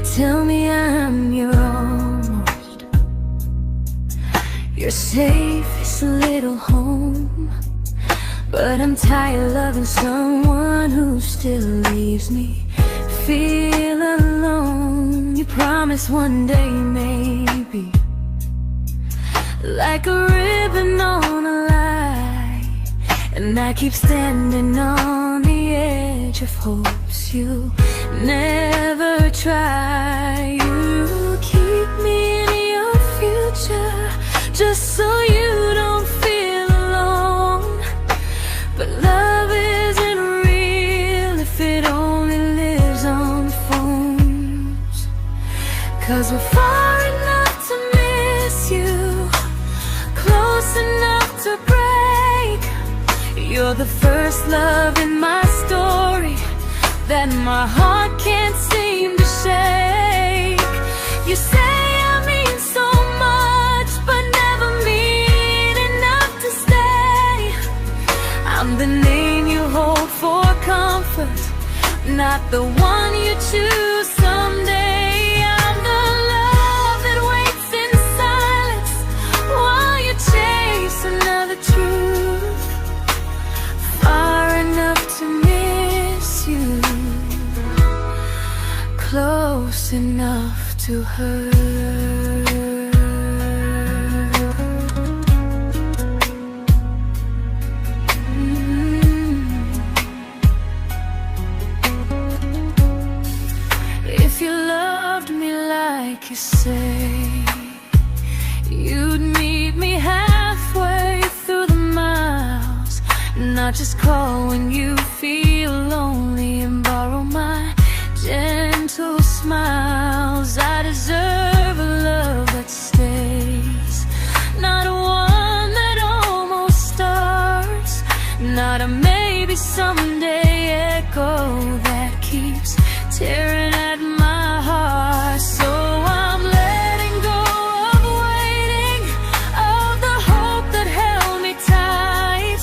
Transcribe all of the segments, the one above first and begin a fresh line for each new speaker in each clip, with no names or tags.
tell me I'm your almost, your safest little home. But I'm tired loving someone who still leaves me feel alone. You promise one day maybe, like a ribbon on a line, and I keep standing on the edge of hopes you never try. You keep me in your future just so you don't feel alone. But love isn't real if it only lives on phones. 'Cause we're far enough to miss you, close enough to break. You're the first love in my story that my heart can't seem to shake. You say I mean so much, but never mean enough to stay. I'm the name you hold for comfort, not the one you choose someday. I'm the love that waits in silence while you chase another truth. Far enough to miss you, close enough to hurt. If you loved me like you say, you'd meet me halfway through the miles, not just call when you feel lonely and borrow my gentle smiles. I deserve a love that stays, not one that almost starts, not a maybe someday echo that keeps tearing at my heart. So I'm letting go of waiting, of the hope that held me tight.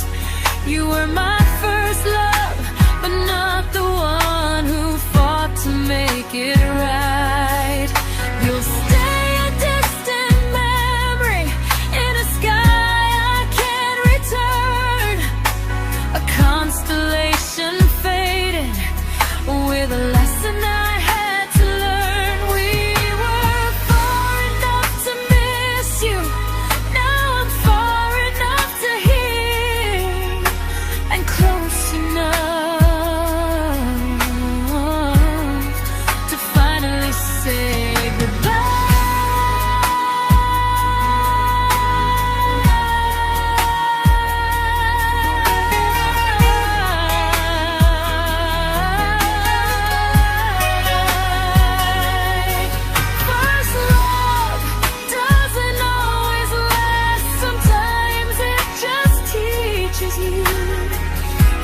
You were my first love, but not the one who fought to make it right. You'll stay a distant memory in a sky I can't return, a constellation faded with a lesson I had to learn. We were far enough to miss you, now I'm far enough to hear, and close enough to finally say goodbye. First love doesn't always last, sometimes it just teaches you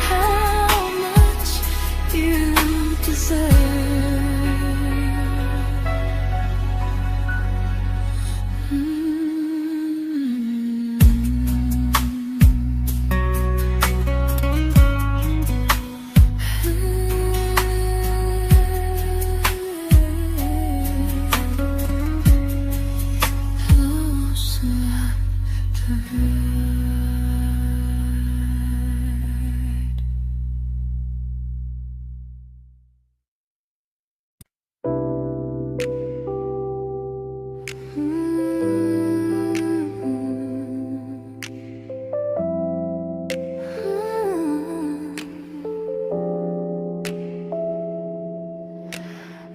how much you deserve. Close enough to hurt.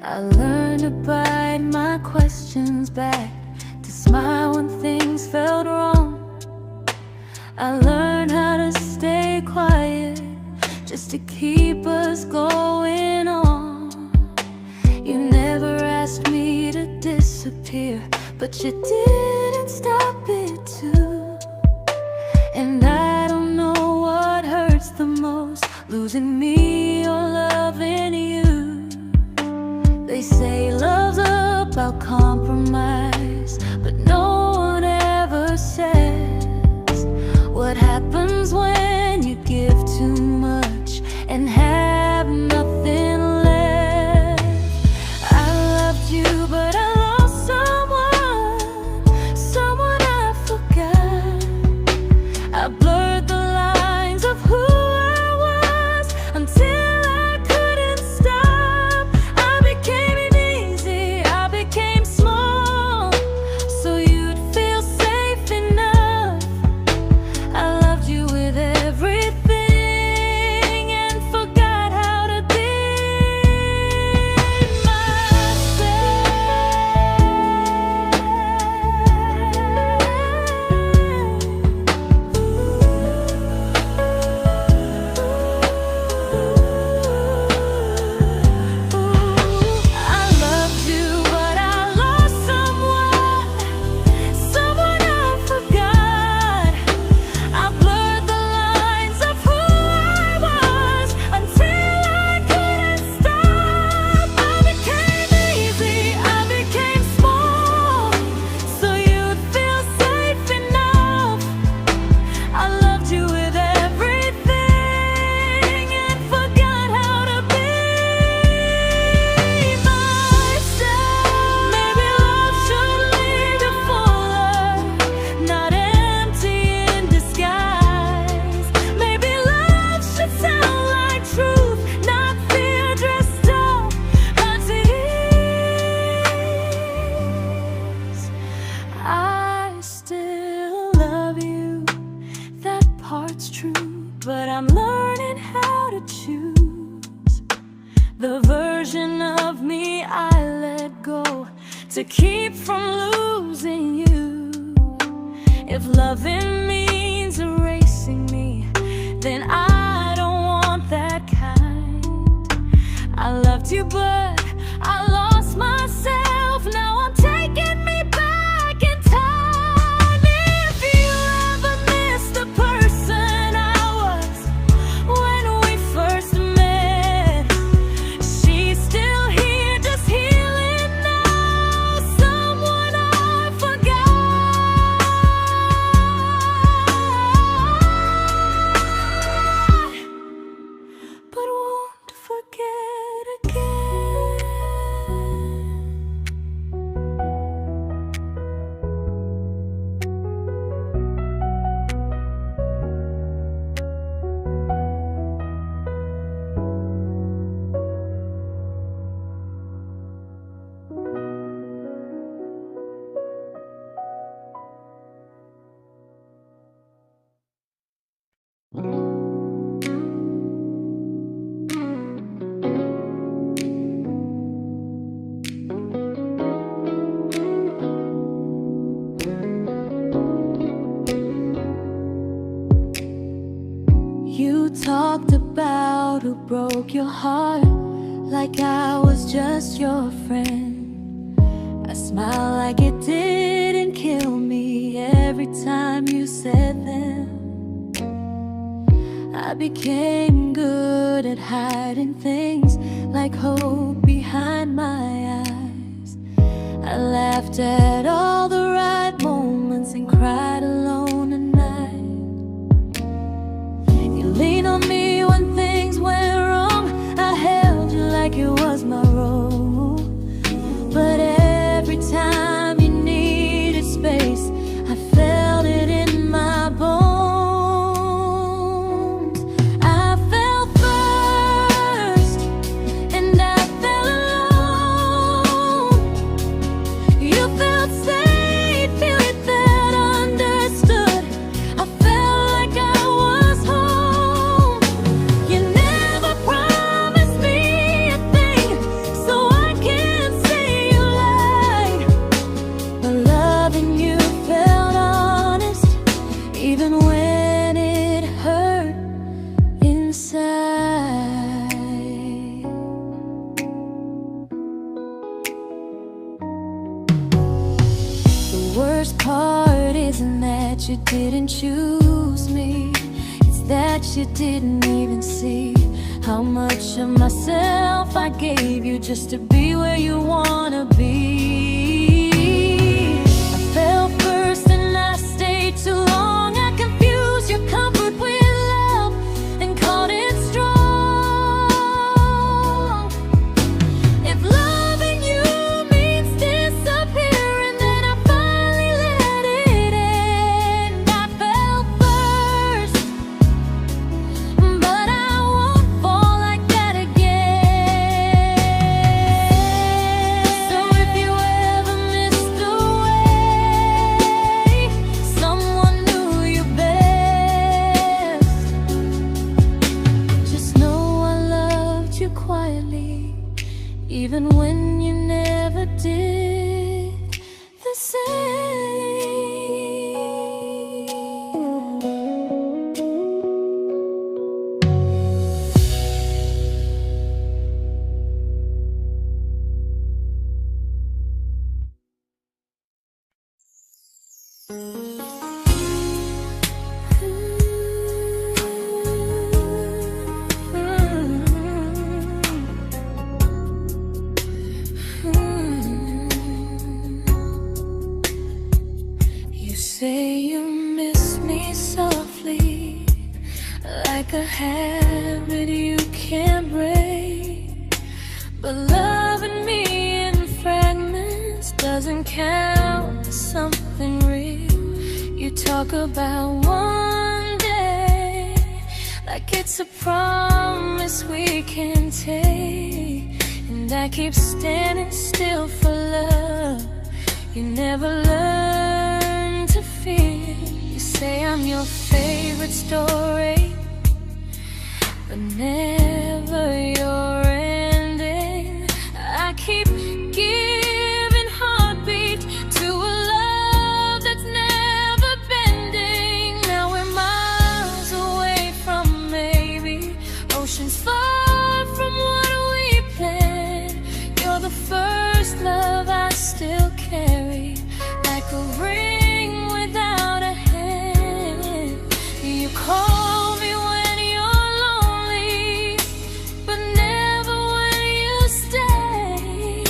I learned to bite my questions back, to smile when things felt wrong. I learned how to stay quiet just to keep us going on. You never asked me to disappear, but you didn't stop it too. And I don't know what hurts the most, losing me or loving you. They say love's about compromise, but no one ever says what happens when you give too much and have nothing left. I loved you I'm learning how to choose the version of me I let go to keep from losing you. If loving means erasing me, then I don't want that kind. I loved you, but I lost myself. Now I'm taking me back in time. If you ever miss the person I was when we first met, she's still here, just healing now. Someone I forgot, but won't forget again. You talked about who broke your heart, like I was just your friend. I smiled like it didn't kill me every time you said them. I became good at hiding things like hope behind my eyes. I laughed at all the right moments and cried alone at night. You leaned on me when things went wrong. I held you like it was my role. But every time you needed space, I felt it in my bones. I fell first, and I fell alone. You felt safe, you felt understood. I felt like I was home. You never promised me a thing, so I can't say you lied. But loving you felt honest, even when it hurt inside. The worst part isn't that you didn't choose me, it's that you didn't even see how much of myself I gave you just to be where you wanna be. I fell first and I stayed too long. I confused your comfort with love and called it strong. If loving you means disappearing, then I finally let it end. I fell first, but I won't fall like that again. So if you ever missed the way someone knew you best, just know I loved you quietly, even when you never did the same. You say you miss me softly, like a habit you can't break. But loving me in fragments doesn't count as something real. You talk about one day like it's a promise we can take, and I keep standing still for love. You never learn to feel. You say I'm your favorite story, but never your ending. I keep giving heartbeat to a love that's never bending. Now we're miles away from maybe, oceans far from what we planned. You're the first love I still carry, like a ring without a hand. You call me when you're lonely, but never when you stay.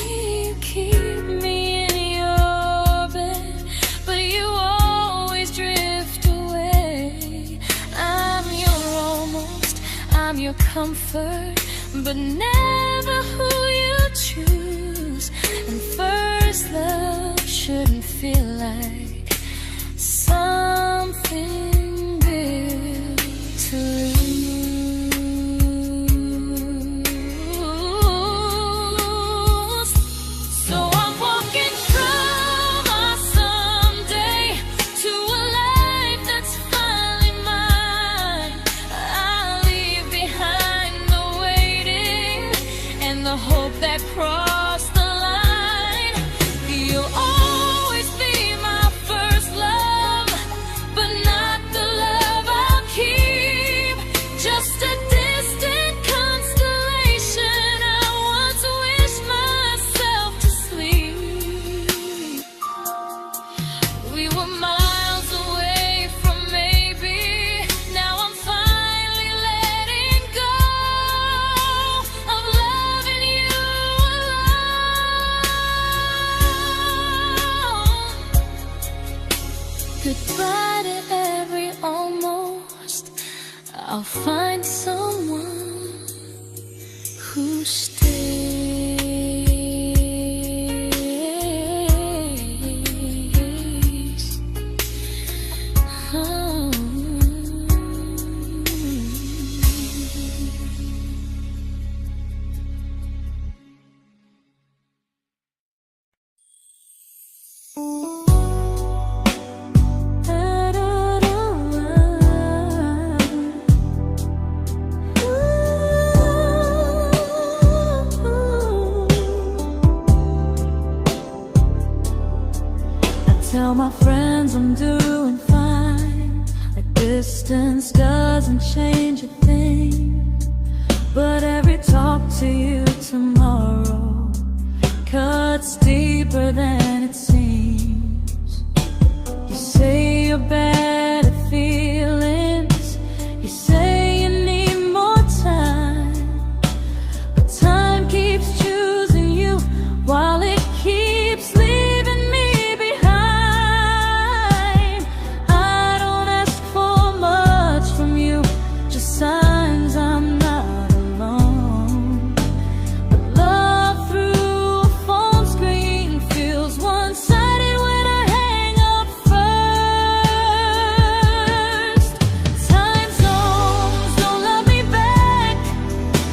You keep me in your bed, but you always drift away. I'm your almost, I'm your comfort, but never who you choose. And first love shouldn't feel like something built to lose. So I'm walking through my someday to a life that's finally mine. I'll leave behind the waiting and the hope that crossed the line. You'll always be my first love, but not the love I'll keep. Just a distant constellation I once wished myself to sleep. We were miles away from maybe, now I'm finally letting go of loving you alone. Goodbye to every almost, I'll find someone who stays. Oh. Tell my friends I'm doing fine, like distance doesn't change a thing. But every talk to you tomorrow cuts deeper than it seems. You say you're bad at feelings, you say you need more time, but time keeps choosing you while it keeps leaving me behind. I don't ask for much from you, just signs I'm not alone. But love through a phone screen feels one-sided when I hang up first. Time zones don't love me back,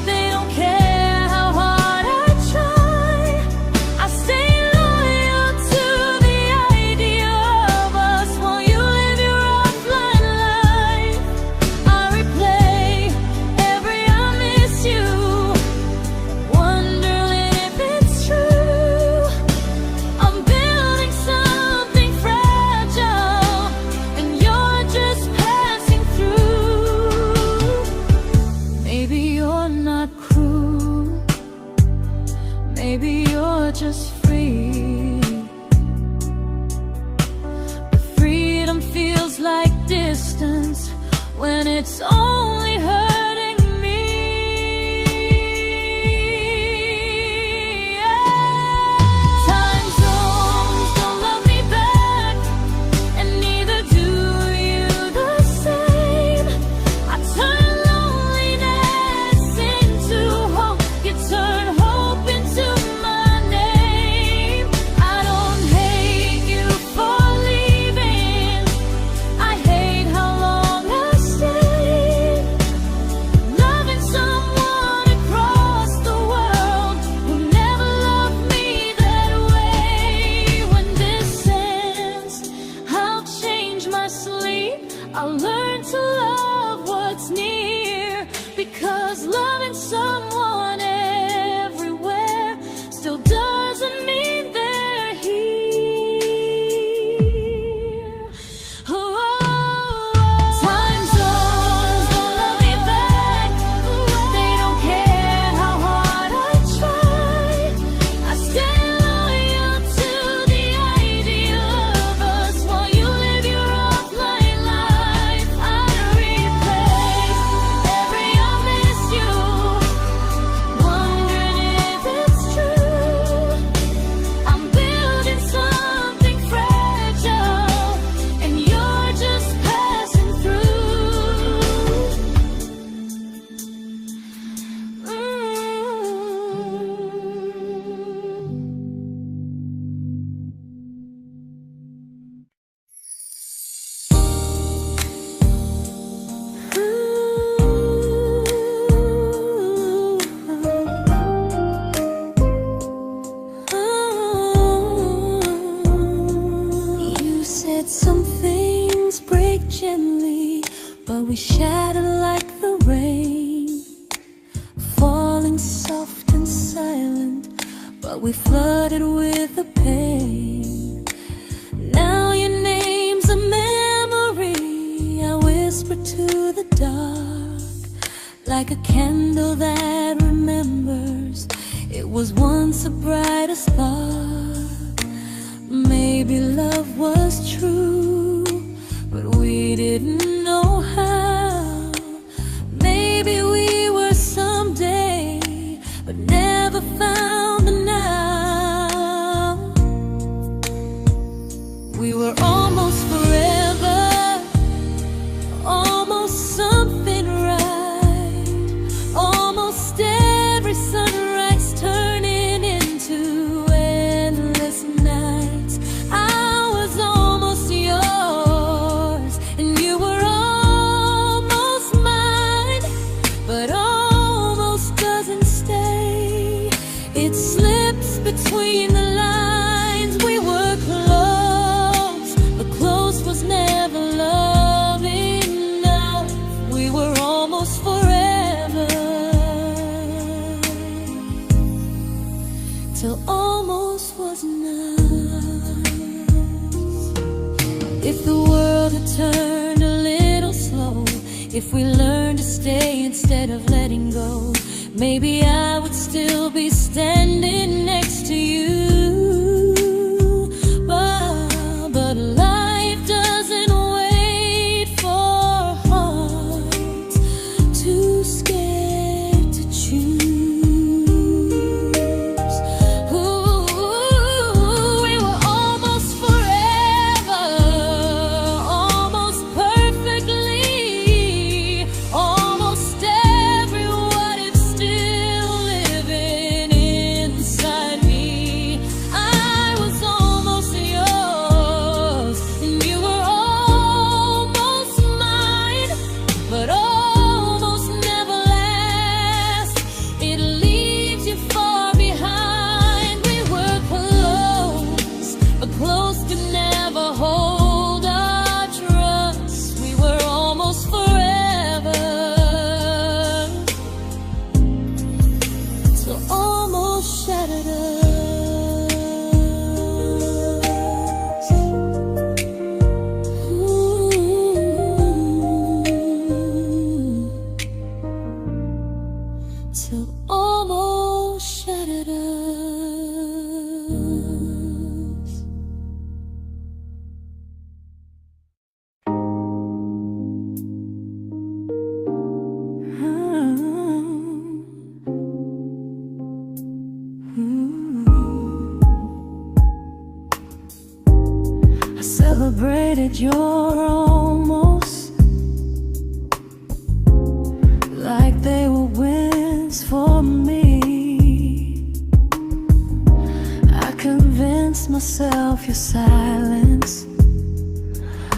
they don't care how hard I try. I stay loyal to the idea of us while you live your offline life. I replay every I miss you, wondering if it's true. I'm building something fragile, and you're just passing through. Maybe you're not cruel, maybe you're just free. But freedom feels like distance when it's only hurting me. Time zones don't love me back, and neither do you the same. I turn loneliness into hope, you turn hope into my name. I don't hate you for leaving, I hate how long I stayed. we shattered like the rain, falling soft and silent, but we flooded with the pain. Now your name's a memory I whisper to the dark, like a candle that remembers it was once a brighter spark. Maybe love was true, but we didn't know how. Maybe we were someday, but never found the now. We were almost forever, almost something right, almost every sunrise turning into endless nights. I was almost yours, and you were almost mine, but almost doesn't stay. It slips between the lines. We were close, but close was never love enough. We were almost forever, till almost was enough. If the world had turned a little slow, if we learned to stay instead of letting go, maybe I would still be standing next to you. But life doesn't wait for hearts too scared to choose. Ooh, we were almost forever, almost perfectly, almost every what if still living inside me. I was almost yours, and you were almost mine, but almost never lasts. It leaves you far behind. We were close, but close could never hold our trust. We were almost forever, till almost shattered us. Ooh, till almost shattered us. I celebrated your almost like they were wins for me. I convinced myself your silence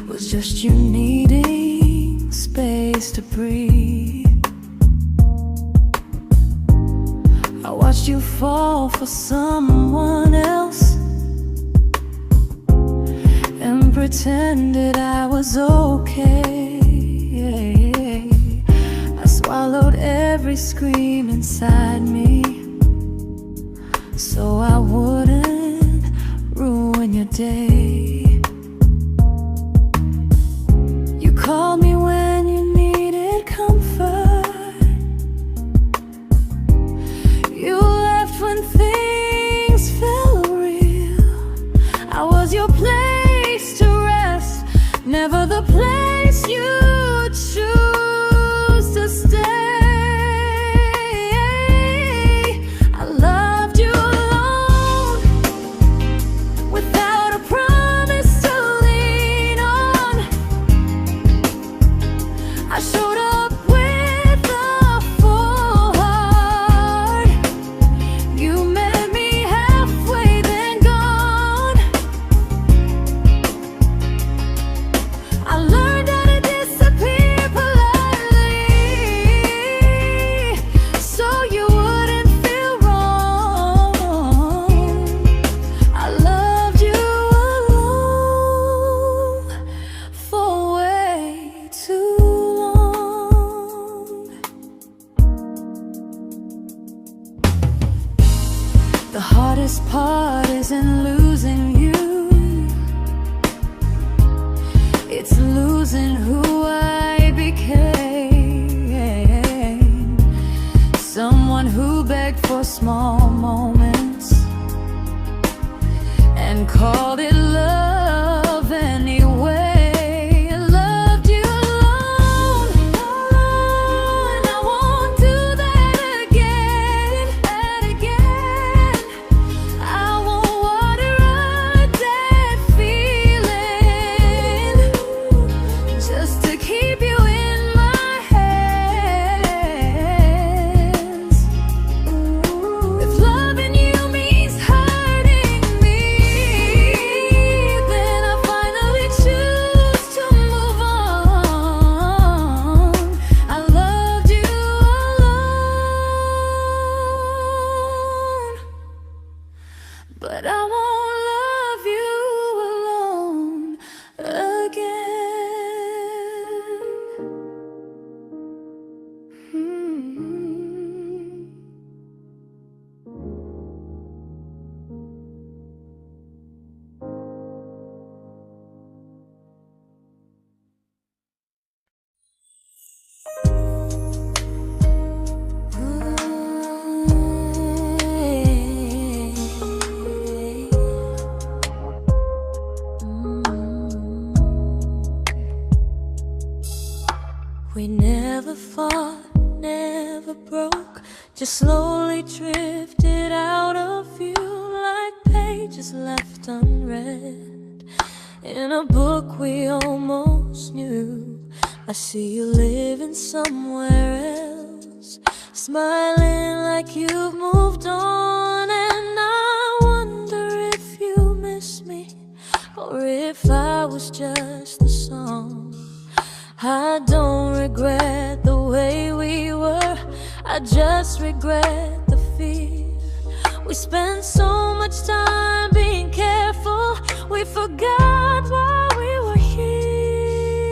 was just you needing space to breathe. I watched you fall for someone else and pretended I was okay. I swallowed every scream inside me so I wouldn't ruin your day. You called me when you needed comfort. You left when things felt real. I was your place to rest, never the place you choose to stay. I loved you alone, without a promise to lean on. I showed up with a full heart. You met me halfway, then gone. I learned how to disappear heart isn't losing you, it's losing who I became. Someone who begged for small moments and called it love anyway. Loved you alone, and I won't do that again, and again. I won't water a dead feeling just to keep you in my hands. If loving you means hurting me, then I finally choose to move on. I loved you alone, but I won't love you alone again. We never fought, never broke, just slowly drifted out of view like pages left unread in a book we almost knew. I see you living somewhere else, smiling like you've moved on, and I wonder if you miss me or if I was just a song. I don't regret the way we were, I just regret the fear. We spent so much time being careful, we forgot why we were here.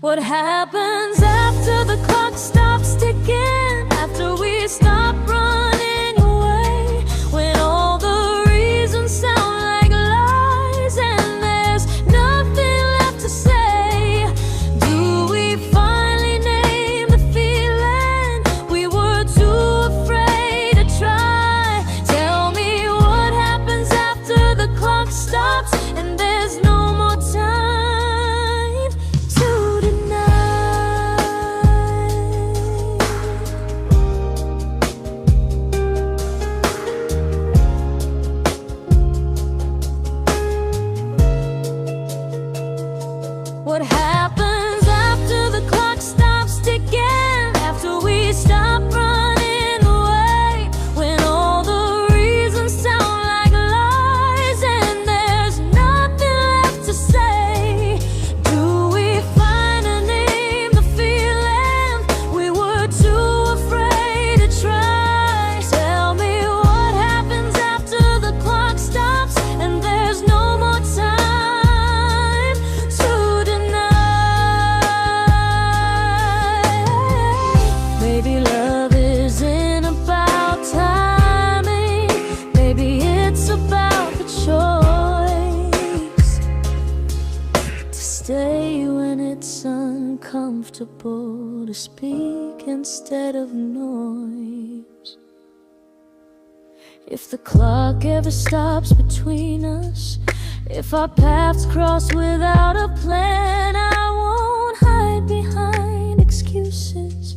What happens after the clock stops ticking, after we stop running away, when all the reasons sound like lies and there's nothing left to say? Do we finally name the feeling we were too afraid to try? Tell me what happens after the clock stops and there's no more time to deny. What happens after the clock stops ticking, after we stop running away, when all the reasons sound like lies and there's nothing left to say? Do we finally name the feeling we were too afraid to try? Tell me what happens after the clock stops and there's no more time to deny. Maybe love isn't about timing, maybe it's about the choice to stay when it's uncomfortable, to speak instead of noise. If the clock ever stops between us, if our paths cross without a plan, I won't hide behind excuses,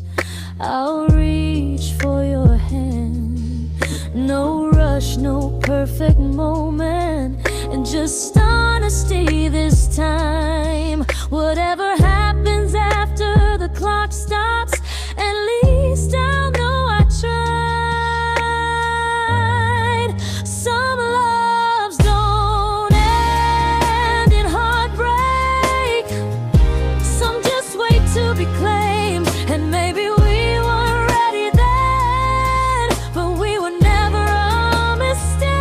I'll reach for your hand. No rush, no perfect moment, and just honesty this time. Whatever happens after the clock stops, at least I'll know I tried. Some loves don't end in heartbreak, some just wait to be claimed, and maybe we weren't ready then, but we were never a mistake.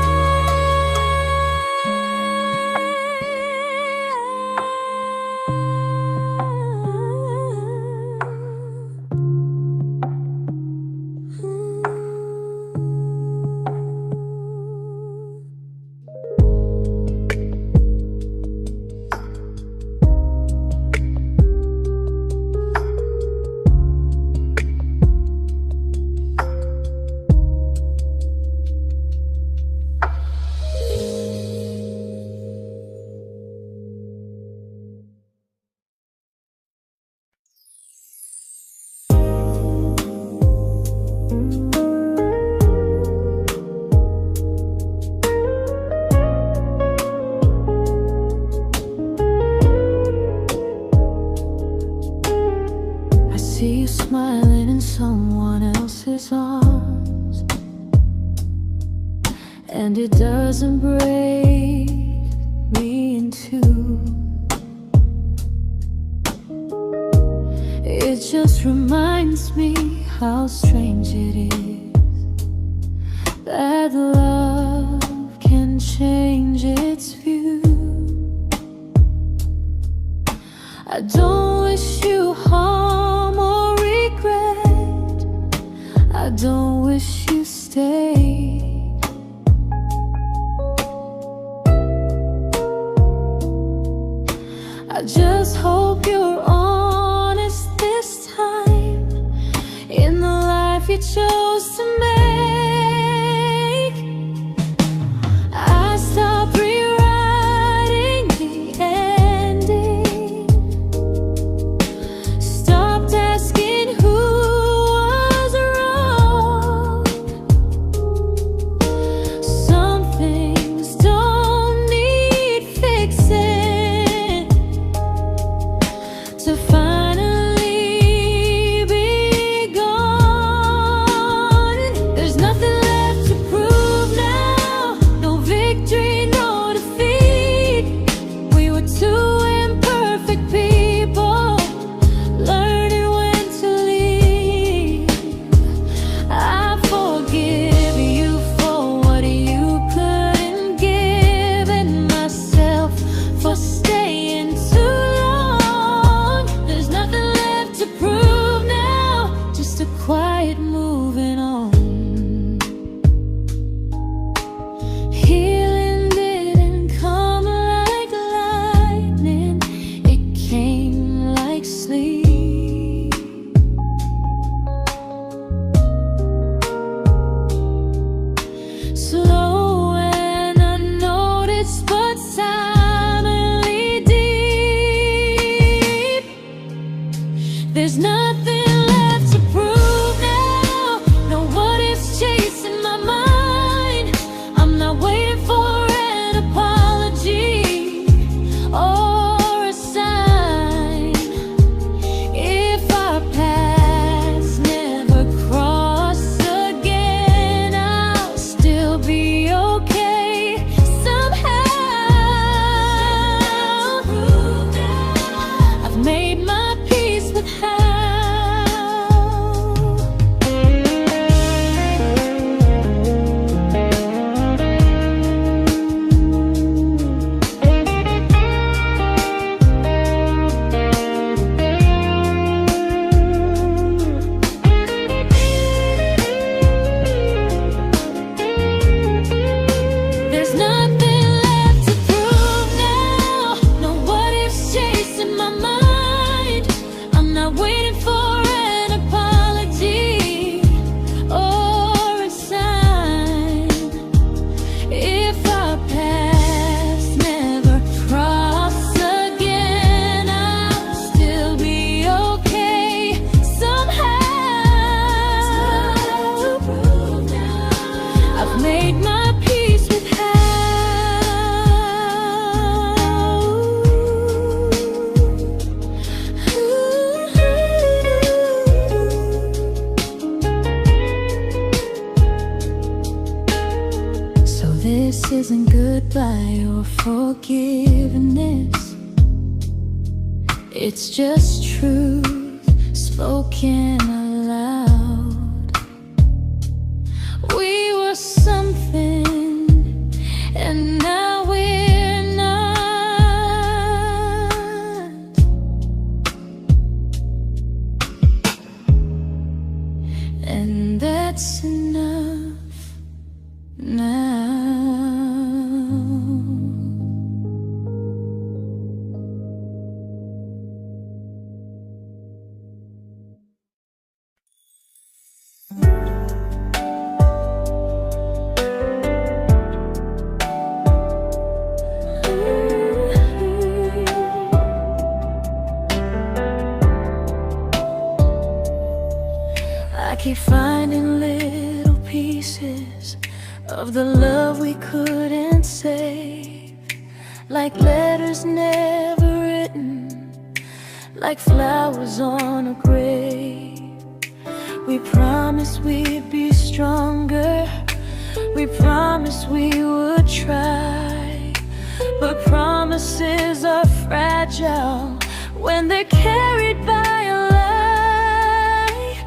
and it doesn't break me in two. It just reminds me how strange it is that love can change its view. I don't wish you harm or regret. I don't wish you stay. I just hope you're honest this time in the life you chose to make. I stopped rewriting the ending, stopped asking who was wrong. Some things don't need fixing to finally be gone. There's nothing left to prove now, no victory, no defeat. We were two imperfect people, learning when to leave. I forgive you for what you couldn't give, and myself for staying too long. There's nothing left to prove now, just a quiet moving on. Healing didn't come like lightning, it came like sleep. Slow and unnoticed, but silently deep. There's nothing left to prove now, no what ifs chasing my mind. I'm not waiting for an apology or a sign. If our paths never cross again, I'll still be okay somehow. I've made my peace with how. There's nothing left to prove now, no what ifs chasing my mind. I'm not waiting for an apology or a sign. If our paths never cross again, I'll still be okay somehow. I've made my peace with how. So this isn't goodbye or forgiveness, it's just truth spoken aloud. We were something, and now we're not. And that's enough now. I keep finding little pieces of the love we couldn't save, like letters never written, like flowers on a grave. We promised we'd be stronger, We promised we would try, but promises are fragile when they're carried by a lie.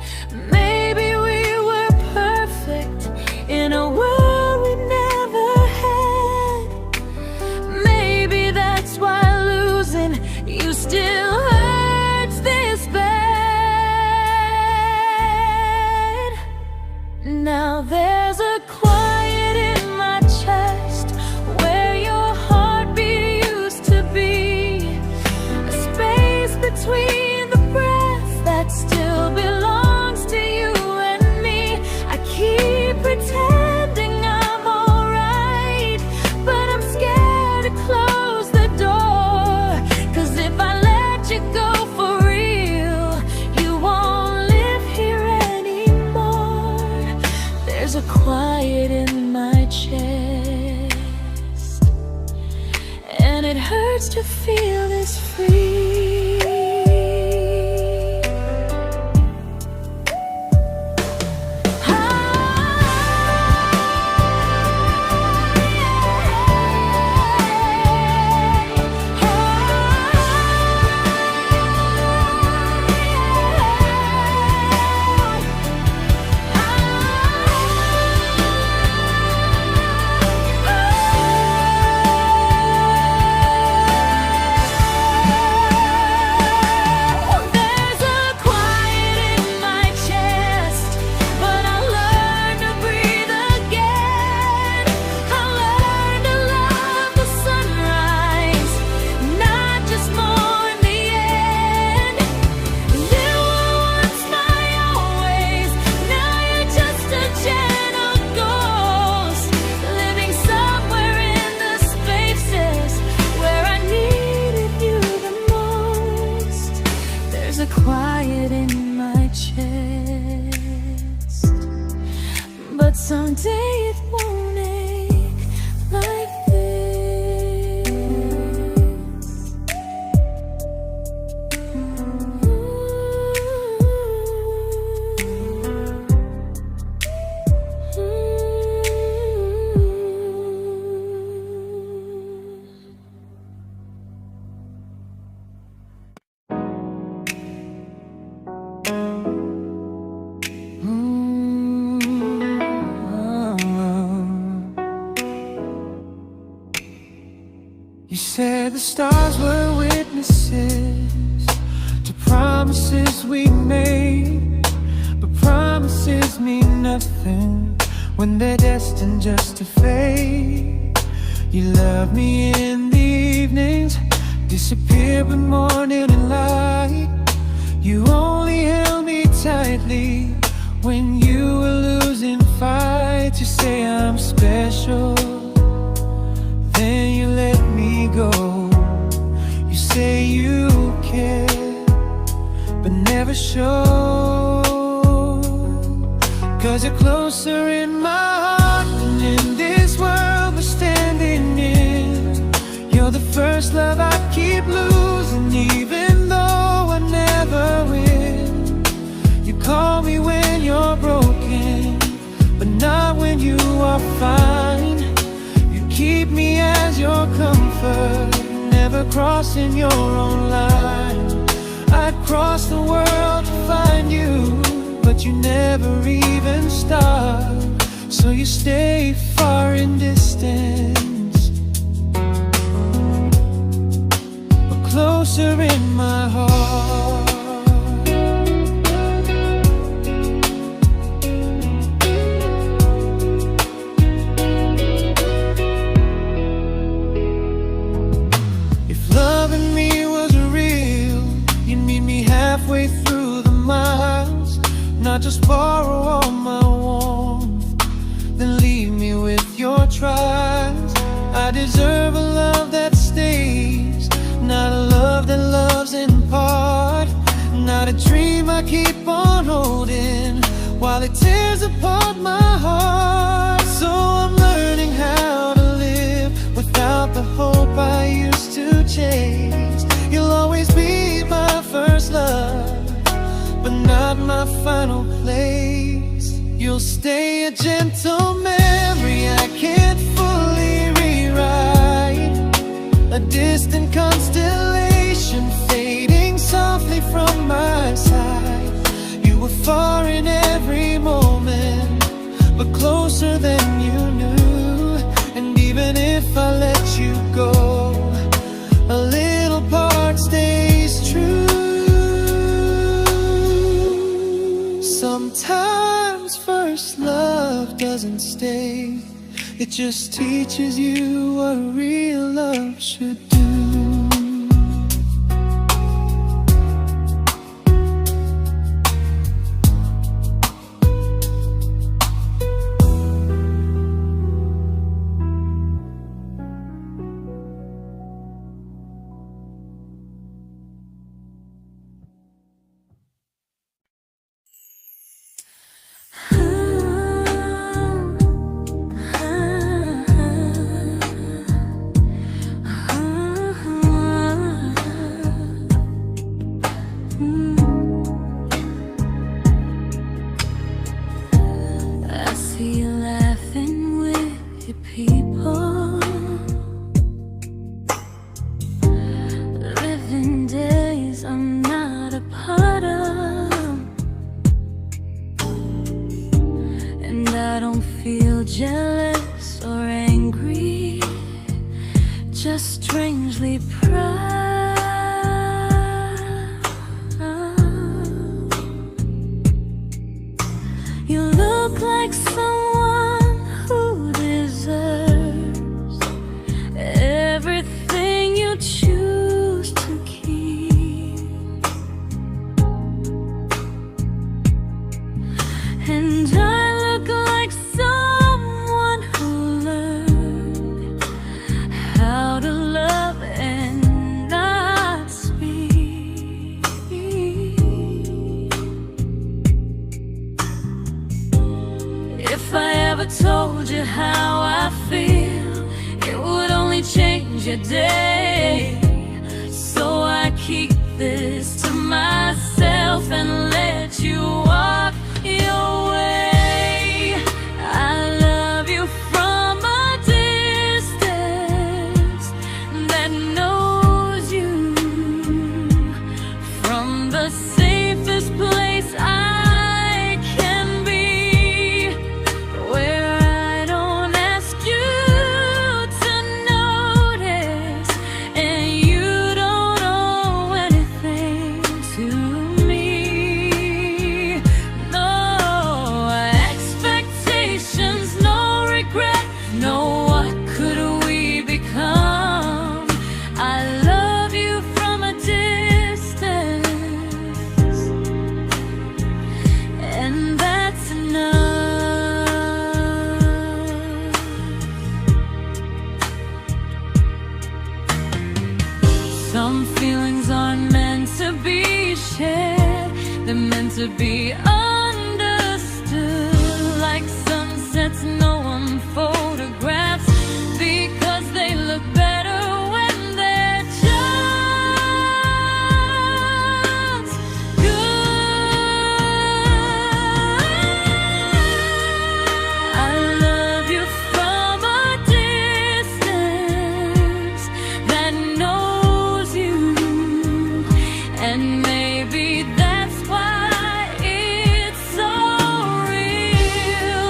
Maybe we were perfect in a world we never had. Maybe that's why losing you still hurts this bad. Now there's a quiet in my chest where your heartbeat used to be, a space between the breath that still belongs to you and me. I keep pretending I'm alright, but I'm scared to close the door. 'Cause if I let you go for real, you won't live here anymore. There's a quiet in my chest, and it hurts to feel this free. There's a quiet in my chest, but someday it won't ache like this.
You said the stars were witnesses to promises we made, but promises mean nothing when they're destined just to fade. You love me in the evenings, disappear when morning and light. You only held me tightly when you were losing fights. You say I'm special, then you let me go. You say you care, but never show. 'Cause you're closer in my heart than in this world we're standing in. You're the first love I keep losing, even though I never win. You call me when you're broken, but not when you are fine. Keep me as your comfort, never crossing your own line. I'd cross the world to find you, but you never even start. So you stay far in distance, but closer in my heart. Halfway through the miles, not just borrow all my warmth, then leave me with your trials. I deserve a love that stays, not a love that loves in part. Not a dream I keep on holding while it tears apart my heart. So I'm learning how to live without the hope I used to chase. You'll always be my first love, but not my final place. You'll stay a gentle memory distant constellation fading softly from my side. You were far in every moment, but closer than you knew. And even if I let you go, a little part stays true. Sometimes first love doesn't stay, it just teaches you what real love should do.
Jealous or angry, just strangely proud. You look like someone who deserves everything you choose to keep. And I look like someone who learned how to love and not speak. If I ever told you how I feel, it would only change your day. So I keep this to myself and let you walk your way. I love you from a distance that knows you, from the safest place I can be, where I don't ask you to notice and you don't owe anything to me. No expectations, no regret, no what could we become. I love you from a distance, and that's enough. Some feelings aren't meant to be shared, they're meant to be understood. Like sunsets no one photographs, because they look better when they're just good. I love you from a distance that knows you, and maybe that's why it's so real.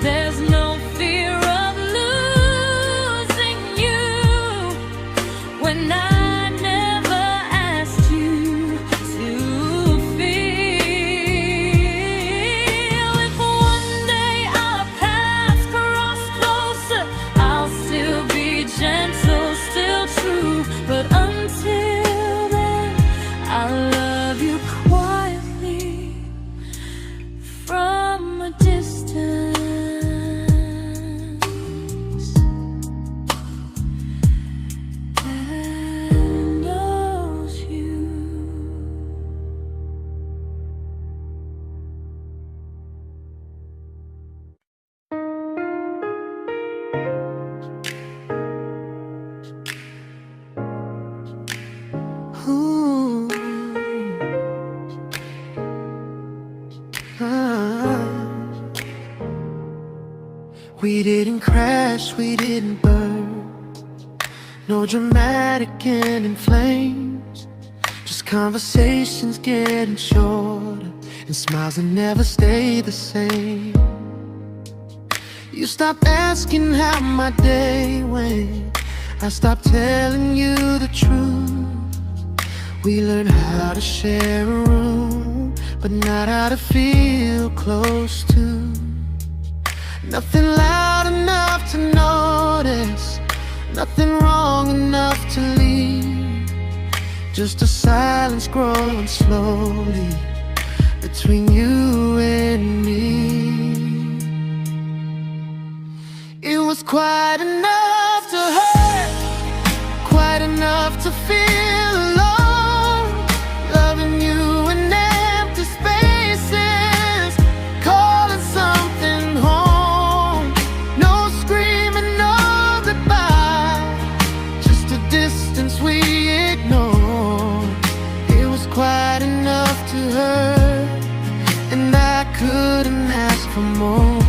There's no fear of losing you when I never asked you to feel. If one day our paths cross closer, I'll still be gentle, still true. But until then, I love you quietly from a distance that knows you.
Ooh. Ah. We didn't crash, we didn't burn. No dramatic ending flames, just conversations getting shorter, and smiles that never stay the same. You stopped asking how my day went, I stopped telling you the truth. We learned how to share a room, but not how to feel close to. Nothing loud enough to notice, nothing wrong enough to leave. Just a silence growing slowly between you and me. It was quite enough to hurt, quite enough to feel alone. Loving you in empty spaces, calling something home. No screaming, no goodbye, just a distance we ignored. It was quite enough to hurt, and I couldn't ask for more.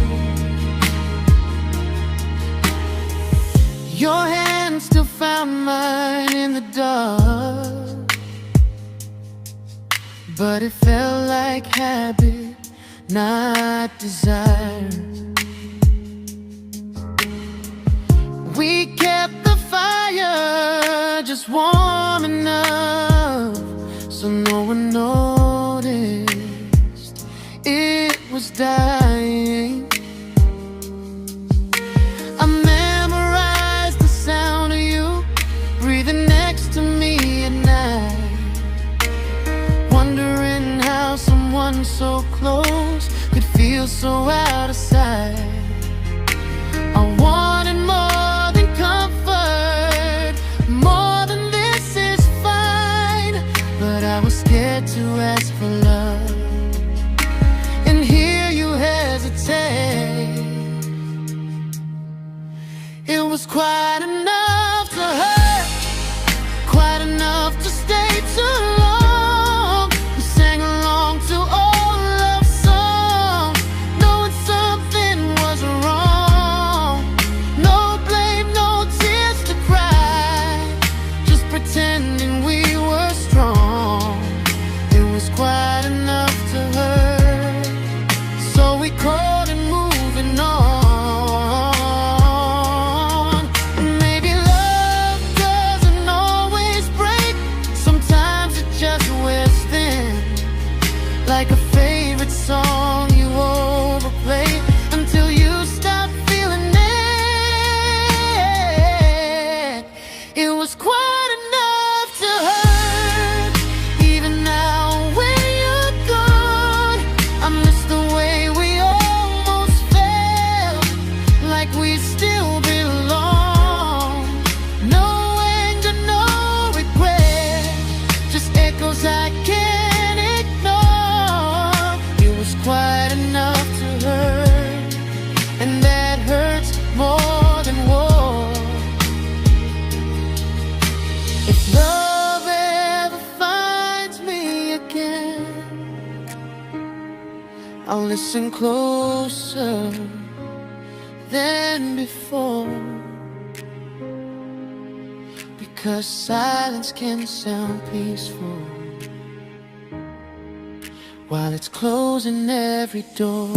Your hand still found mine in the dark, but it felt like habit, not desire. We kept the fire just warm enough so no one noticed it was dying. I memorized the sound of you breathing next to me at night, wondering how someone so close could feel so out of sight. I wanted more than comfort, more than this is fine, but I was scared to ask for love, and here you hesitate. It was quite enough to hurt, quite enough to stay too long. We sang along to old love songs, knowing something was wrong. No blame, no tears to cry, just pretending we were strong. It was quite enough to hurt, so we called it moving on. Maybe love doesn't always break, sometimes it just wears thin, like a favorite song you overplay until you stop feeling it. It was quite enough to hurt, even now when you're gone. I miss the way we almost felt, like we still belong. No anger, no regret, just echoes I can't ignore. It was quite enough to hurt, and that hurts more than war. If love ever finds me again, I'll listen closer than before, because silence can sound peaceful while it's closing every door.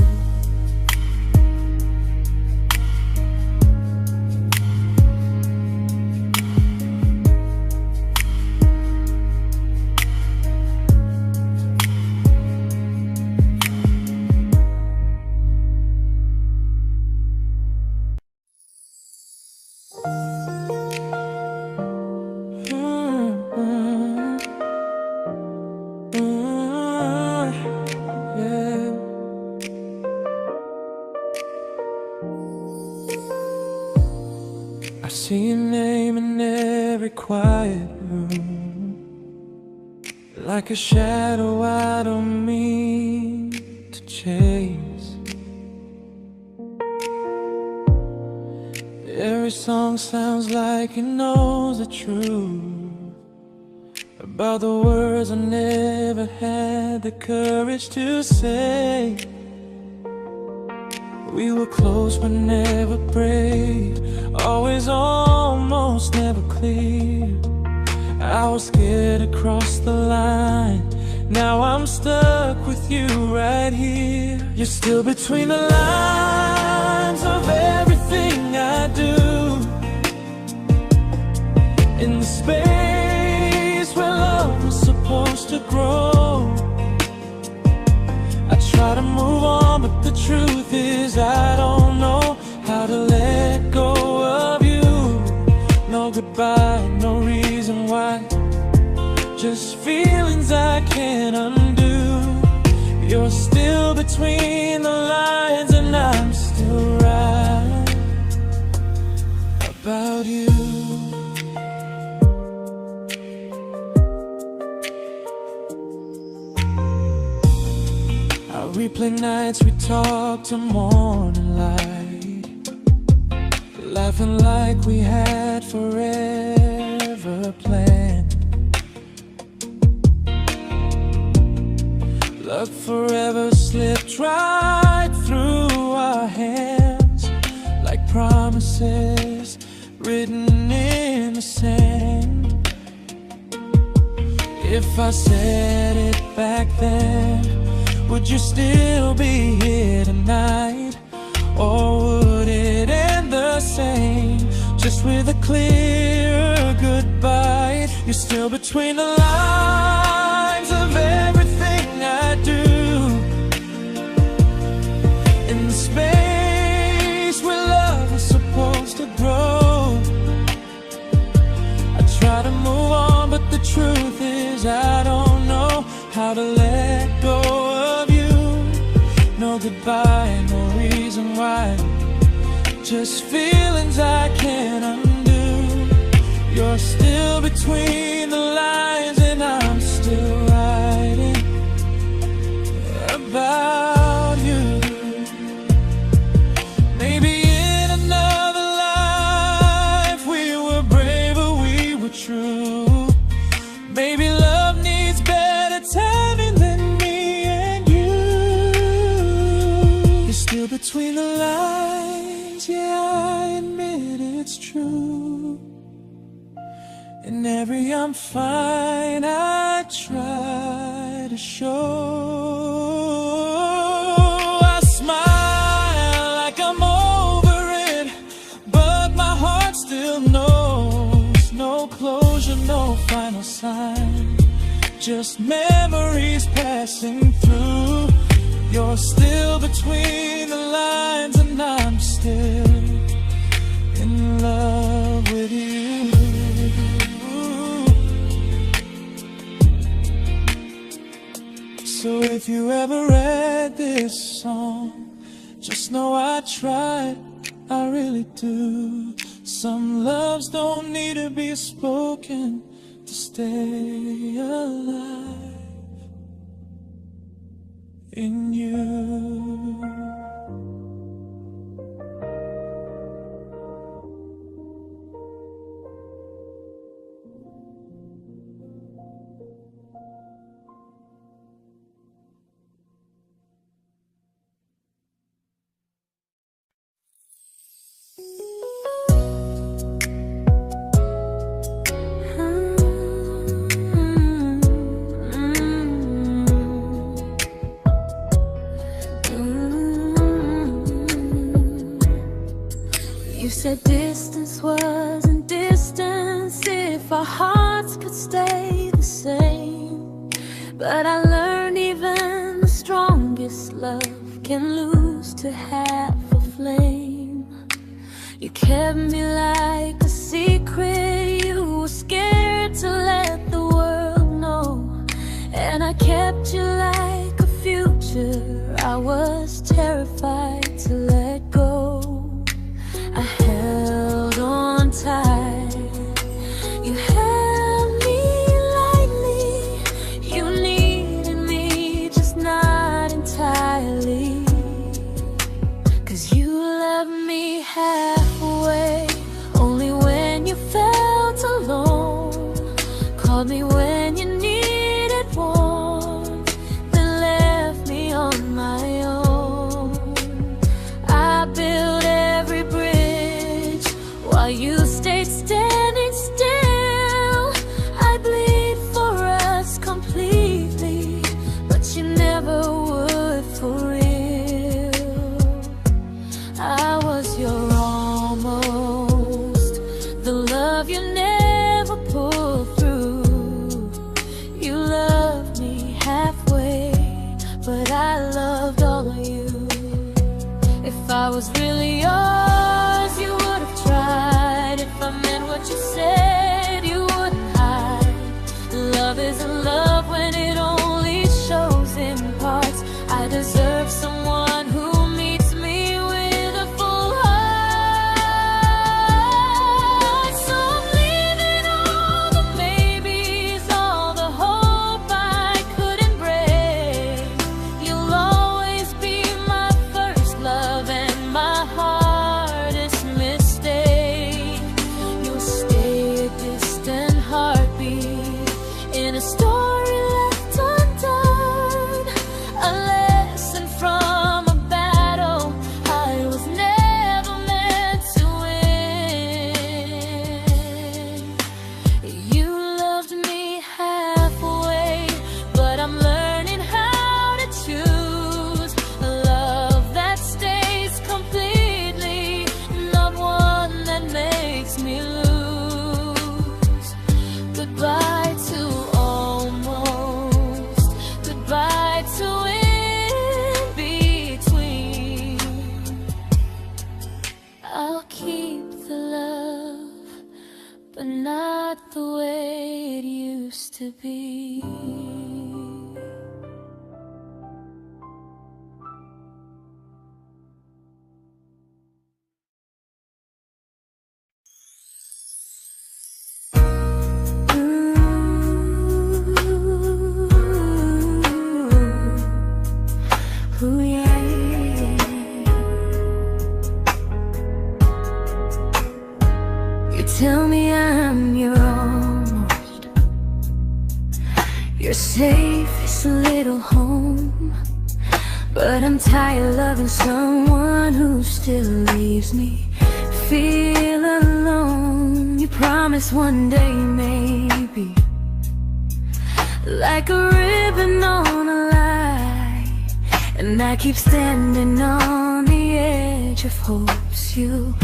I see your name in every quiet room, like a shadow I don't mean to chase. Every song sounds like it knows the truth about the words I never had the courage to say. We were close but never brave, always almost, never close. clear. I was scared to cross the line. Now I'm stuck with you right here. You're still between the lines of everything I do. In the space where love was supposed to grow. I try to move on, but the truth is I don't know how to let go of you. No goodbye, no reason why. Just feelings I can't undo. You're still between the lines, and I'm still right about you. I replay nights we talk till morning light, laughing like we had forever planned. Luck forever slipped right through our hands, like promises written in the sand. If I said it back then, would you still be here tonight? Or would it end the same, just with a clear goodbye? You're still between the lines of everything I do. In the space where love was supposed to grow. I try to move on, but the truth is I don't know how to let go of you. No goodbye, no reason why. Just feelings I can't undo. You're still between the lines, and I'm still writing about you. Maybe in another life we were braver, we were true. Maybe love needs better timing than me and you. You're still between the lines, yeah, I admit it's true. In every I'm fine I try to show. I smile like I'm over it, but my heart still knows. No closure, no final sign, just memories passing through. You're still between the lines, and I'm still in love with you. So if you ever read this song, just know I tried, I really do. Some loves don't need to be spoken to stay alive in you.
You said distance wasn't distance if our hearts could stay the same. But I learned even the strongest love can lose to half a flame. You kept me like a secret you were scared to let the world know. And I kept you like a future I was terrified to let go. I held on tight, you held me lightly. You needed me, just not entirely. 'Cause you loved me halfway, only when you felt alone. Called me when you needed warmth, then left me on my own. I built every bridge while you stayed standing still. love you never pulled through. You loved me halfway, but I loved all of you. If I was really yours, you would have tried. If I meant what you said, you wouldn't hide. Love isn't love when it only shows in parts. I deserve someone who meets me with a full heart. So I'm leaving all the maybes, all the hope I couldn't break. You'll always be my first love and my hardest mistake. You'll stay a distant heartbeat in a story left undone, a lesson from a battle I was never meant to win. You loved me halfway, but I'm learning how to choose a love that stays completely, not one that makes me lose. Goodbye to almost, goodbye to in between. I'll keep the love, but not the way it used to be. Ooh, yeah, yeah. You tell me I'm your almost, your safest little home, but I'm tired loving someone who still leaves me feel alone. You promise one day maybe, like a ribbon on a line, and I keep standing on the edge of hopes you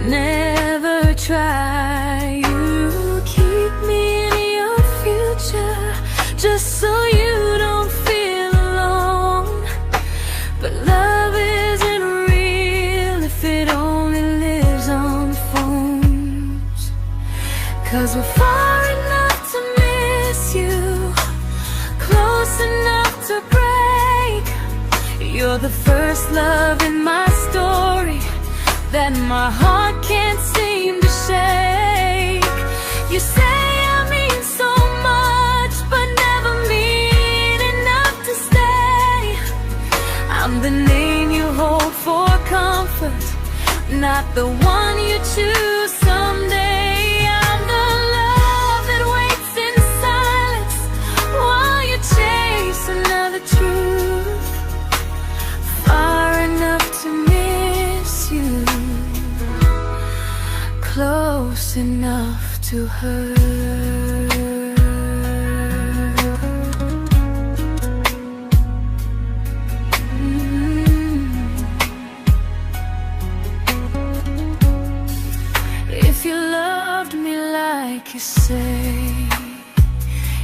never try. You keep me in your future just so you don't feel alone. But love isn't real if it only lives on phones. 'Cause we're far enough to miss you, close enough to break. You're the first love in my story that my heart can't seem to shake. You say I mean so much, but never mean enough to stay. I'm the name you hold for comfort, not the one you choose someday. I'm the love that waits in silence while you chase another truth. Far enough to miss you, close enough to hurt. If you loved me like you say,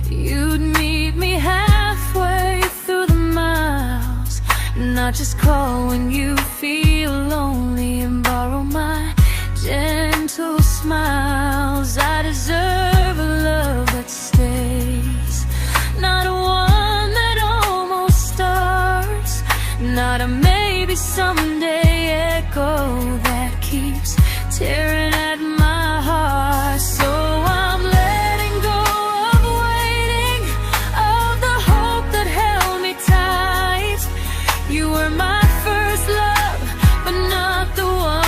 you'd meet me halfway through the miles, not just call when you feel lonely and borrow my gentle smiles. I deserve a love that stays, not one that almost starts, not a maybe someday echo that keeps tearing at my heart. So I'm letting go of waiting, of the hope that held me tight. You were my first love, but not the one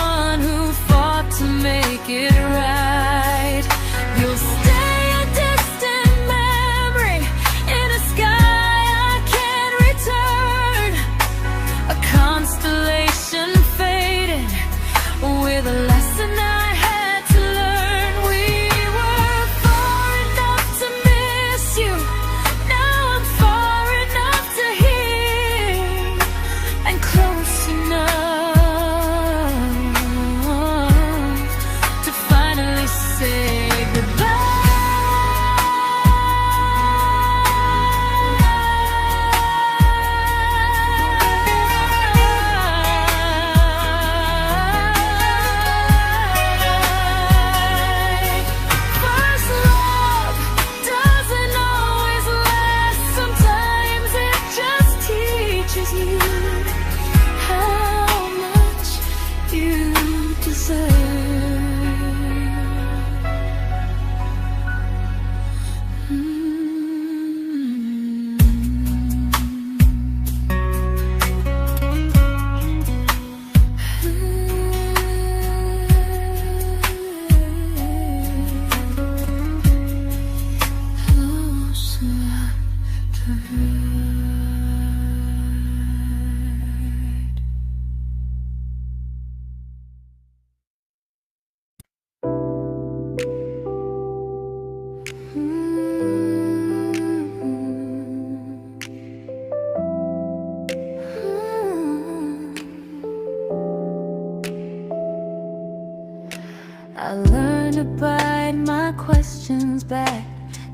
I learned to bite my questions back,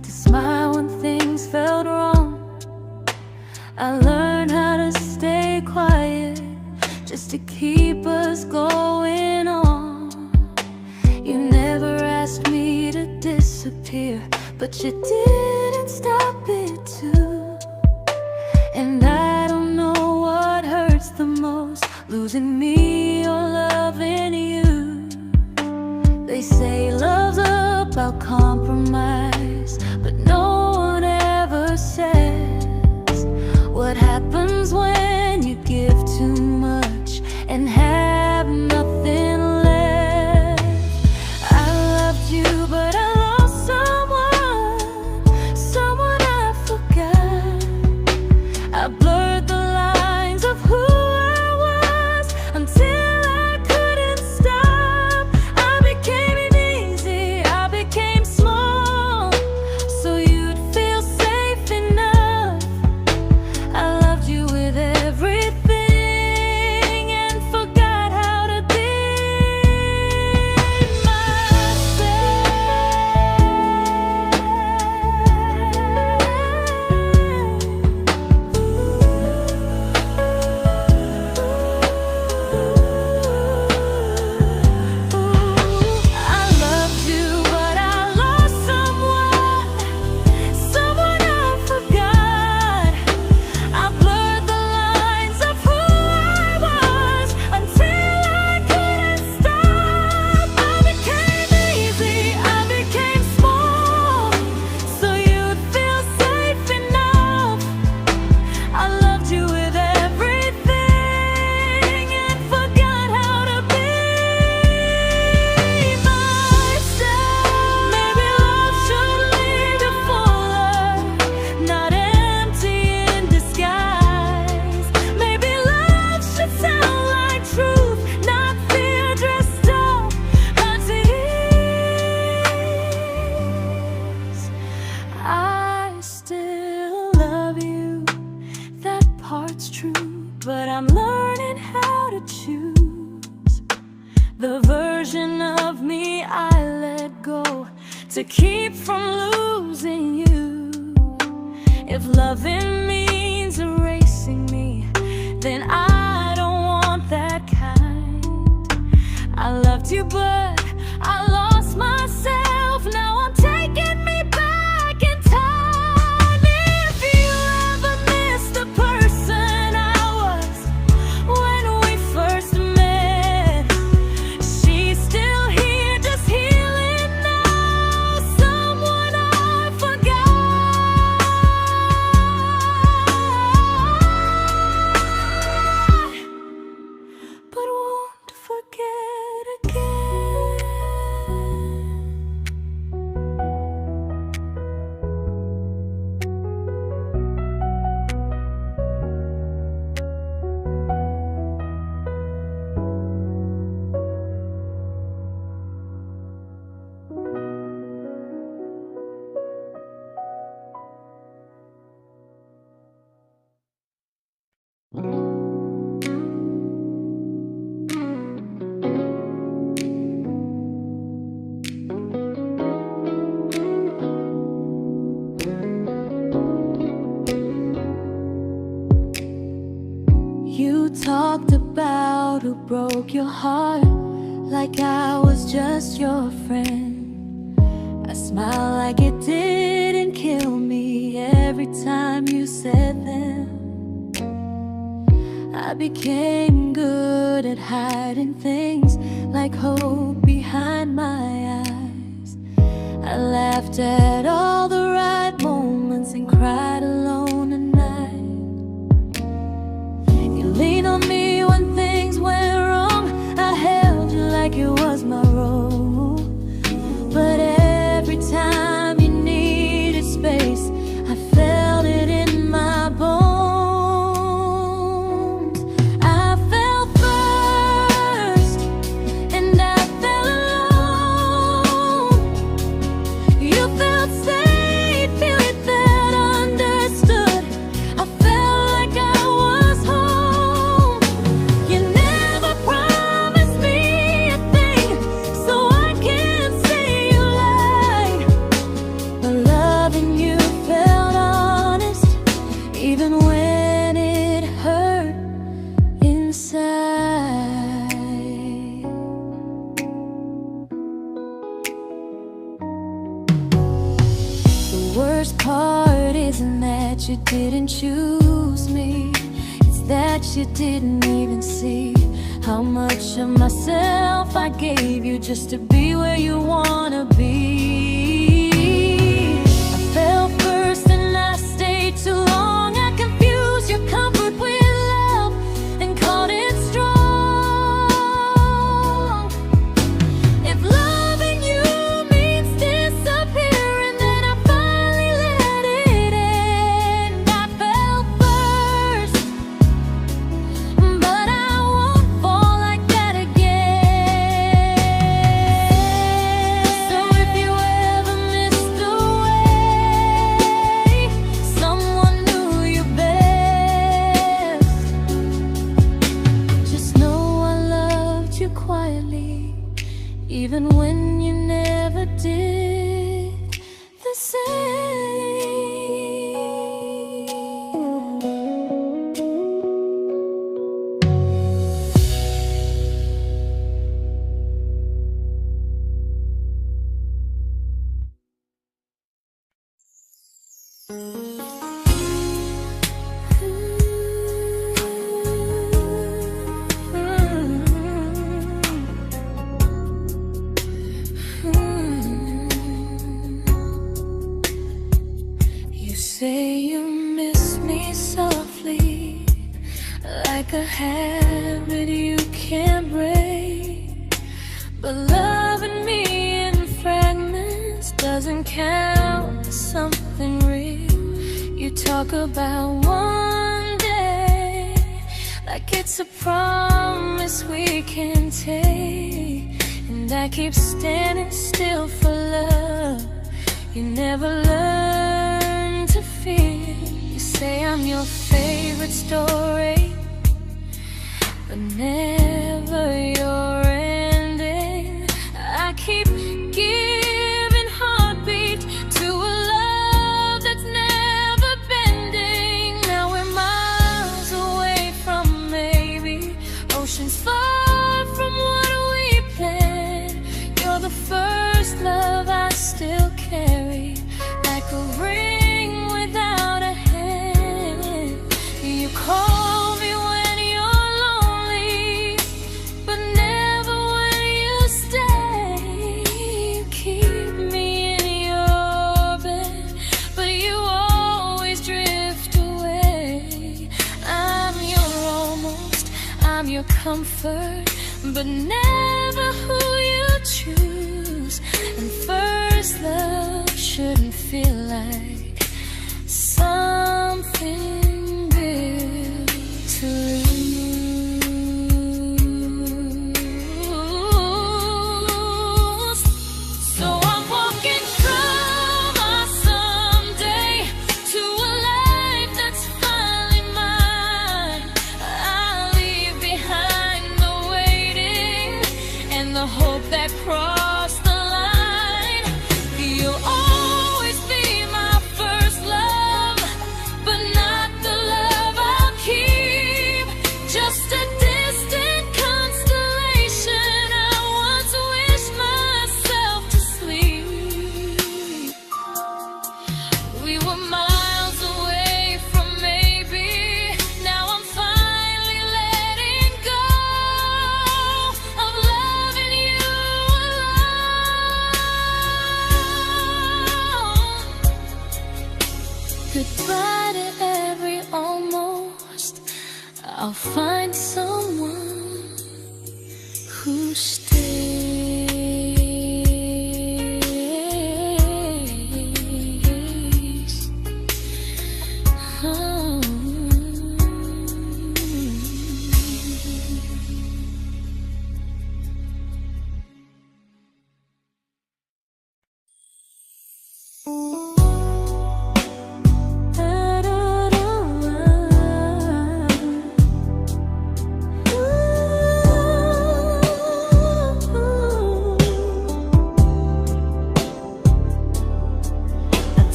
to smile when things felt wrong. I learned how to stay quiet, just to keep us going on. You never asked me to disappear, but you didn't stop it too. And I don't know what hurts the most, losing me or loving you. They say love's about compromise, but no one ever says what happens when you give too much and have nothing left. I loved you, but I lost someone I forgot. I blurred the lines of who I was until I couldn't stop. I became easy, I became small, so you'd feel safe enough. I loved you with everything and forgot how to be I loved you, but I lost someone I forgot. I blurred the lines of who I was until I couldn't stop. I became easy, I became small, so you'd feel safe enough. I loved you with everything and forgot how to be myself. Maybe love should lead you fuller, not empty in disguise. Maybe love should sound like truth, not fear dressed up as ease. I still love you, that part's true, but I'm learning how to choose the version of me I let go to keep from losing you. If loving means erasing me, then I don't want that kind. I loved you, but I lost myself. Now I'm taking me back in time. If you ever missed the person I was when we first met, she's still here, just healing now. Someone I forgot, but won't forget again. You talked about who broke your heart, like I was just your friend. I smile like it didn't kill me every time you said them. I became good at hiding things like hope behind my eyes. I laughed at all the right moments and cried alone at night. You leaned on me when things went wrong. I held you like it was my role. But every time you needed space, I felt it in my bones. I fell first, and I fell alone. You felt safe. worst part isn't that you didn't choose me, it's that you didn't even see how much of myself I gave you just to be where you wanna be. I fell first and I stayed too long. I confused your comfort with love and called it strong. If loving you means disappearing, then I finally let it end. I fell first, but I won't fall like that again. So if you ever missed the way someone knew you best, just know I loved you quietly, even when you never did the same. You say you miss me softly, like a habit you can't break. But loving me in fragments doesn't count as something real. You talk about one day like it's a promise we can take, and I keep standing still for love. You never learn to feel. You say I'm your favorite story, but never your ending. I keep giving heartbeat to a love that's never bending. Now we're miles away from maybe oceans far from what we planned. You're the first love I still carry, like a ring without a hand. You call me when you're lonely, but never when you stay. You keep me in your bed, but you always drift away. I'm your almost, I'm your comfort, but never who you choose. And first love shouldn't feel like something built to lose. So I'm walking from my someday to a life that's finally mine. I'll leave behind the waiting and the hope that crossed the line. You'll always be my first love, but not the love I'll keep. Just a distant constellation I once wished myself to sleep. We were miles away from maybe. Now I'm finally letting go of loving you alone. Goodbye to every almost. I'll find someone who stays. Oh.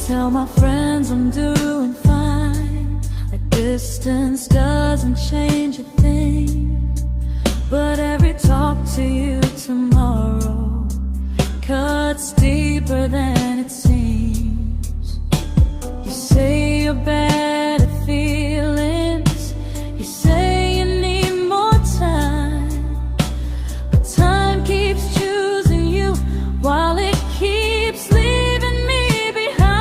Tell my friends I'm doing fine, that distance doesn't change a thing. But every talk to you tomorrow cuts deeper than it seems. your better feelings. You say you need more time, but time keeps choosing you while it keeps leaving me behind.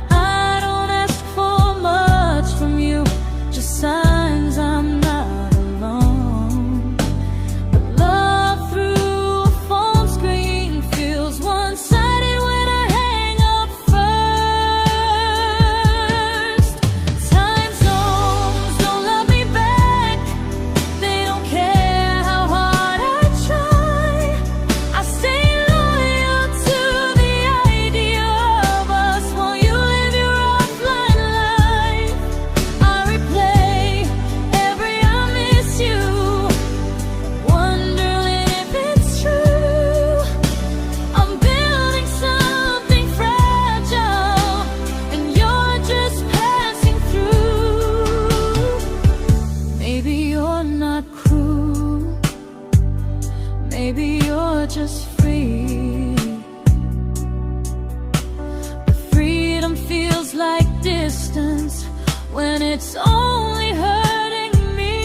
I don't ask for much from you, just signs I'm not alone. But love through a phone screen feels one-sided when I hang up first. Time zones don't love me back. They don't care how hard I try. I stay loyal to the idea of us while you live your offline life. I replay every I miss you, wondering if it's true. I'm building something fragile, and you're just passing through. Maybe you're not cruel, maybe you're just free. But freedom feels like distance when it's only hurting me.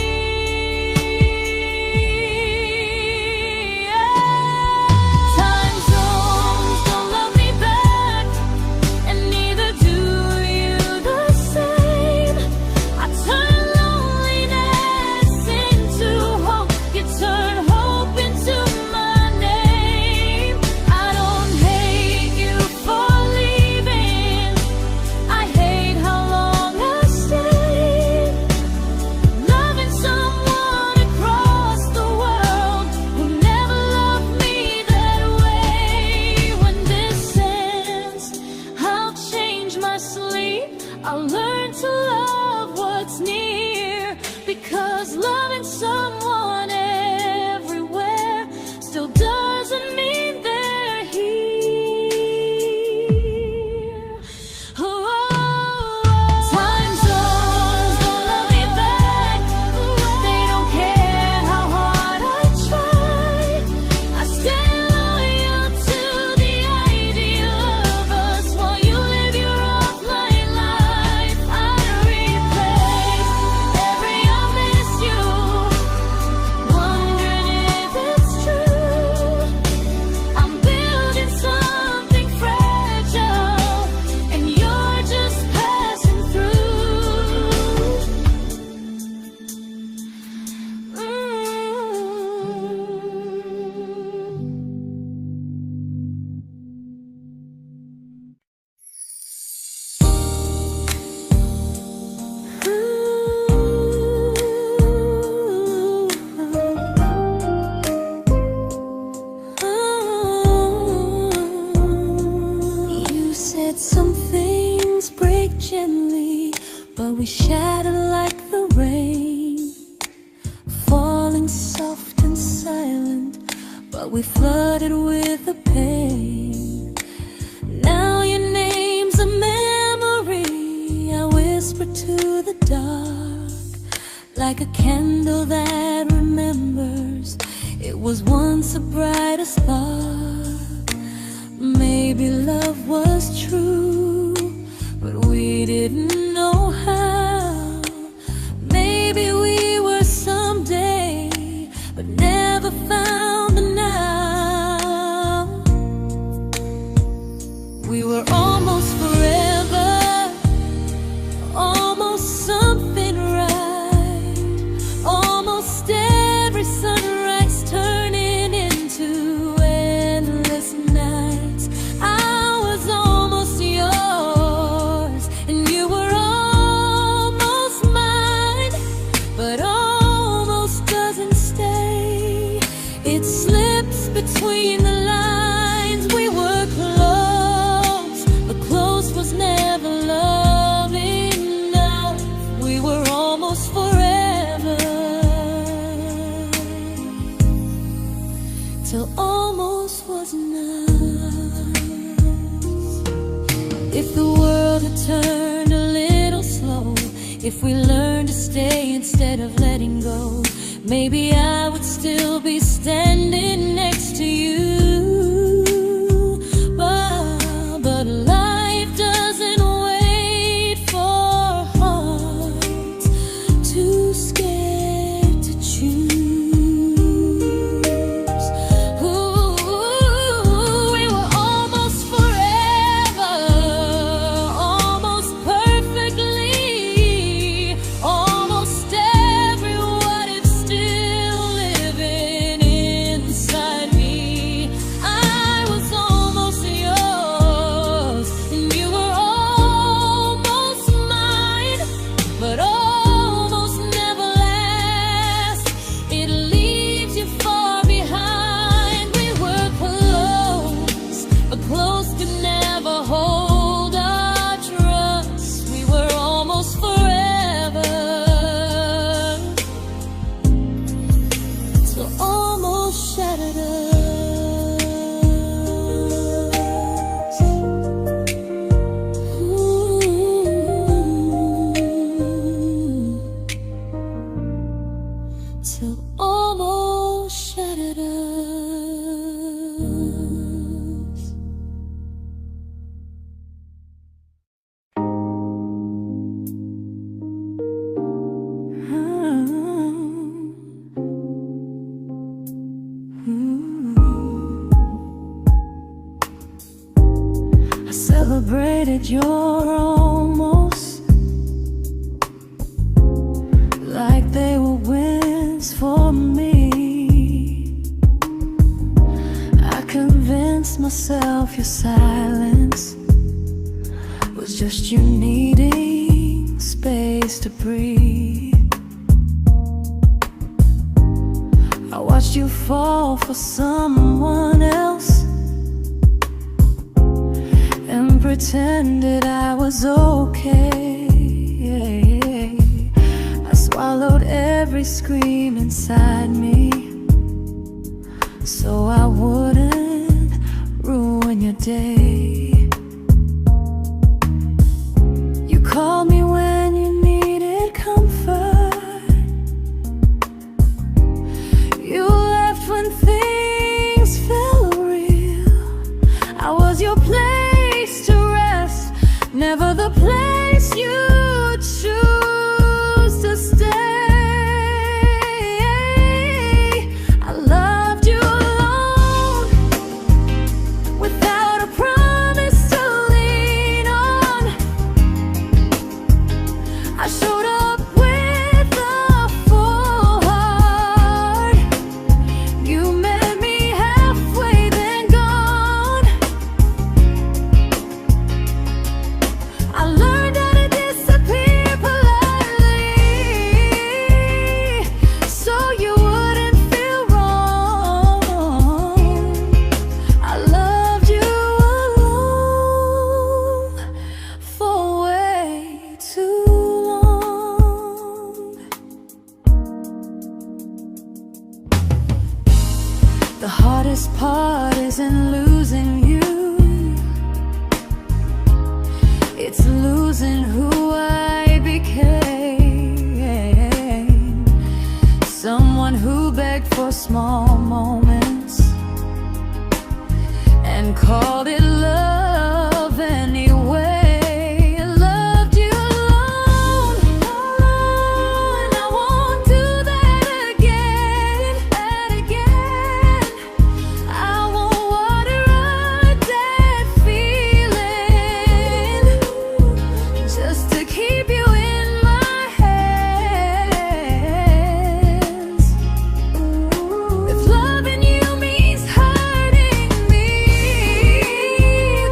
Time zones don't love me back, and neither do you the same. I turn loneliness into hope, you turn hope into my name. I don't hate you for leaving, I hate how long I stayed. Loving someone across the world who never loved me that way. When this ends, I'll change my sleep, I'll learn to love what's near, because loving someone everywhere still doesn't mean they're here. Time zones don't love me back. They don't care how hard I try. I stay loyal to the idea of us while you live your offline life. I replay every I miss you, wondering if it's true. I'm building something fragile, and you're just passing through. You said some things break gently, but we shatter like the rain, falling soft and silent, but we flooded with the pain. Now your name's a memory I whisper to the dark, like a candle that remembers it was once a brighter spark. Maybe love was true, but we didn't know how. Maybe we were someday, but never found the now. We were almost forever, almost something right, almost every sunrise turning into endless nights. I was almost yours, and you were almost mine, but almost doesn't stay. It slips between the lines. We were close, but close was never love enough. We were almost forever, till almost was enough. If the world had turned a little slow, if we learned to stay instead of letting go, maybe I would still be standing next to you. But life doesn't wait. I celebrated your almost like they were wins for me. I convinced myself your silence was just you needing space to breathe. I watched you fall for someone else and pretended I was okay. I swallowed every scream inside me so I wouldn't ruin your day. You called me when you needed comfort. You left when things felt real. I was your place to rest, never the place you choose to stay. I loved you alone, without a promise to lean on. I showed up with a full heart. You met me halfway, then gone. I learned how to disappear politely, so you wouldn't feel wrong. I loved you alone for way too long. The hardest part isn't losing you, it's losing who I became. Someone who begged for small moments and called it love anyway. I loved you alone, and I won't do that again. I won't water a dead feeling just to keep you in my hands. If loving you means hurting me,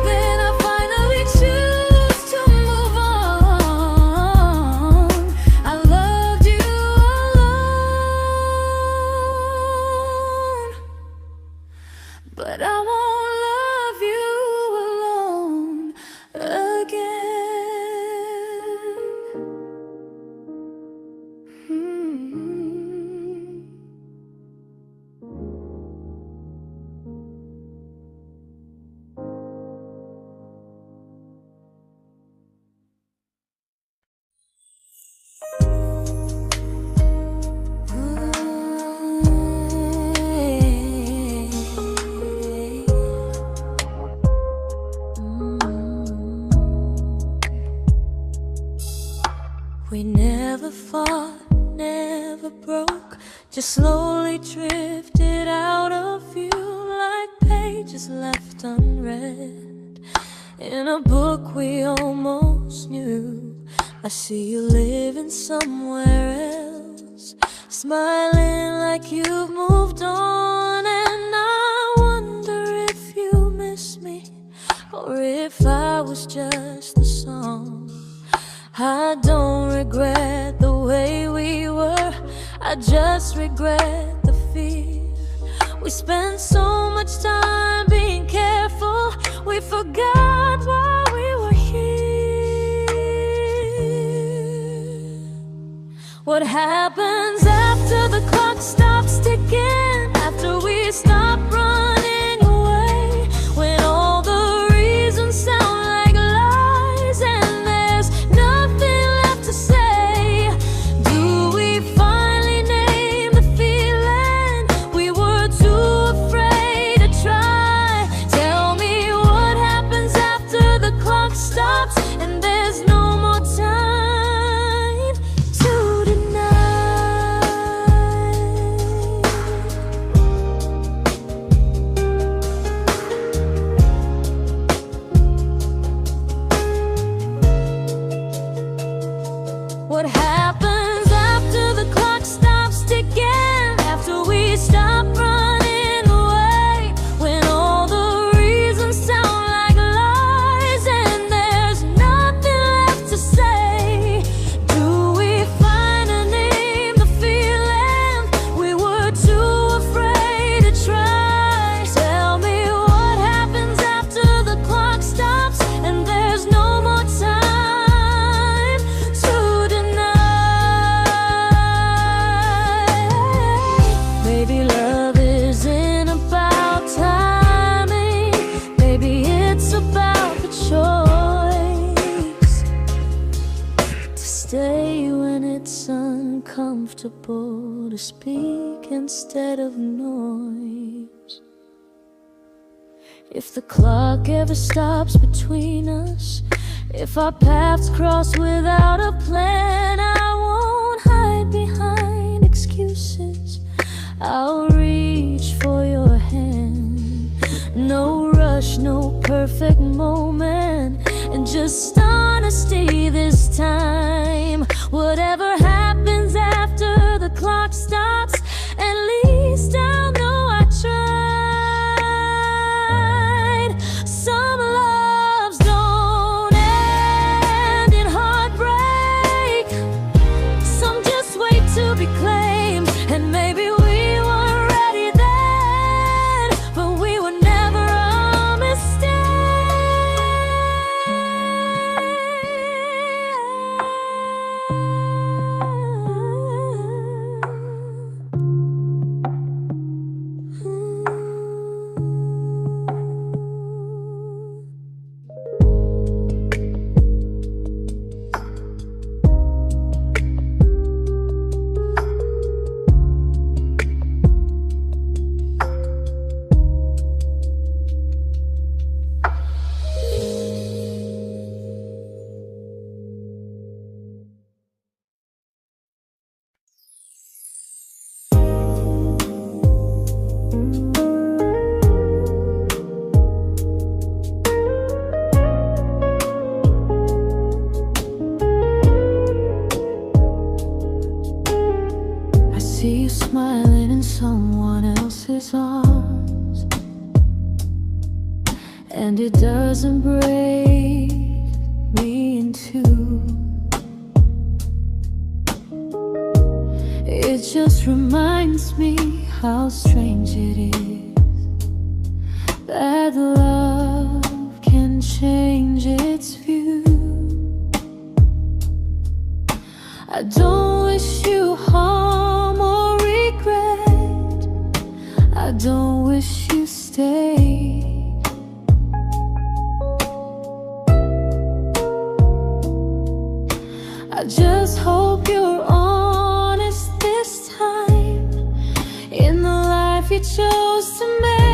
then I finally choose to move on. I loved you alone, but I won't love you alone again. We never fought, never broke, just slowly drifted out of view like pages left unread in a book we almost knew. I see you living somewhere else, smiling like you've moved on, and I wonder if you miss me or if I was just the song. I don't regret the way we were, I just regret the fear. We spent so much time being careful, we forgot why we were here. What happens after the clock stops ticking, after we stop running away, when all the reasons sound like lies and there's nothing left to say? Do we finally name the feeling we were too afraid to try? comfortable to speak instead of noise. If the clock ever stops between us, if our paths cross without a plan, I won't hide behind excuses. I'll reach for your hand. No rush, no perfect moment, and just honesty this time. Whatever happens after the clock stops, at least I'll know I tried. Some loves don't end in heartbreak, some just wait to be claimed. And maybe we weren't ready then, but we were never a mistake. I see you smiling in someone else's arms, and it doesn't break me in two. It just reminds me how strange it is that love can change its view. I don't wish you harm or regret, I don't wish you stayed. I just hope you're honest this time in the life you chose to make.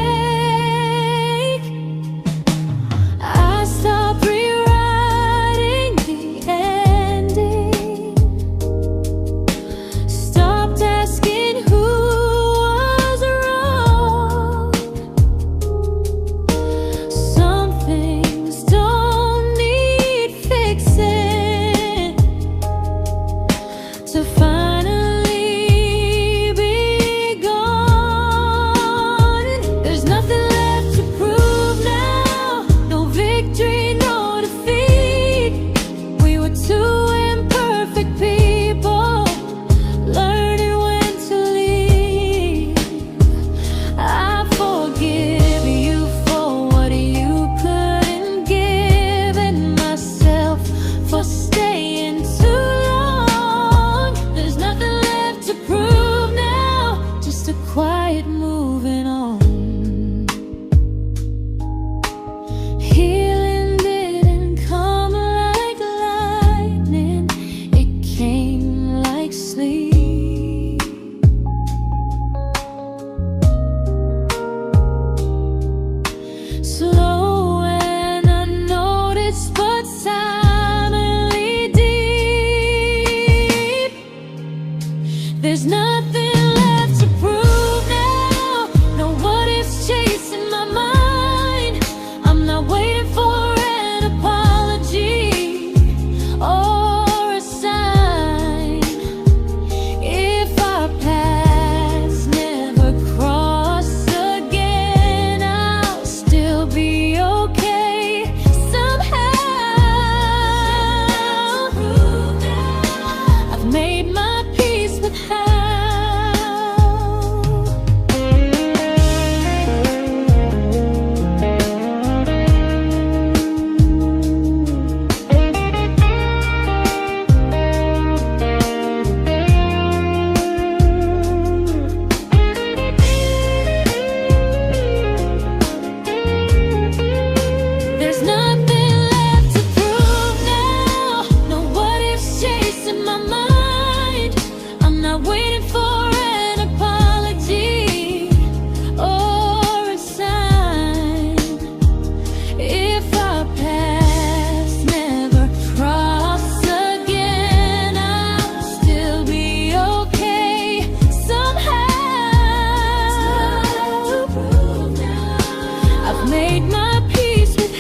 made my peace with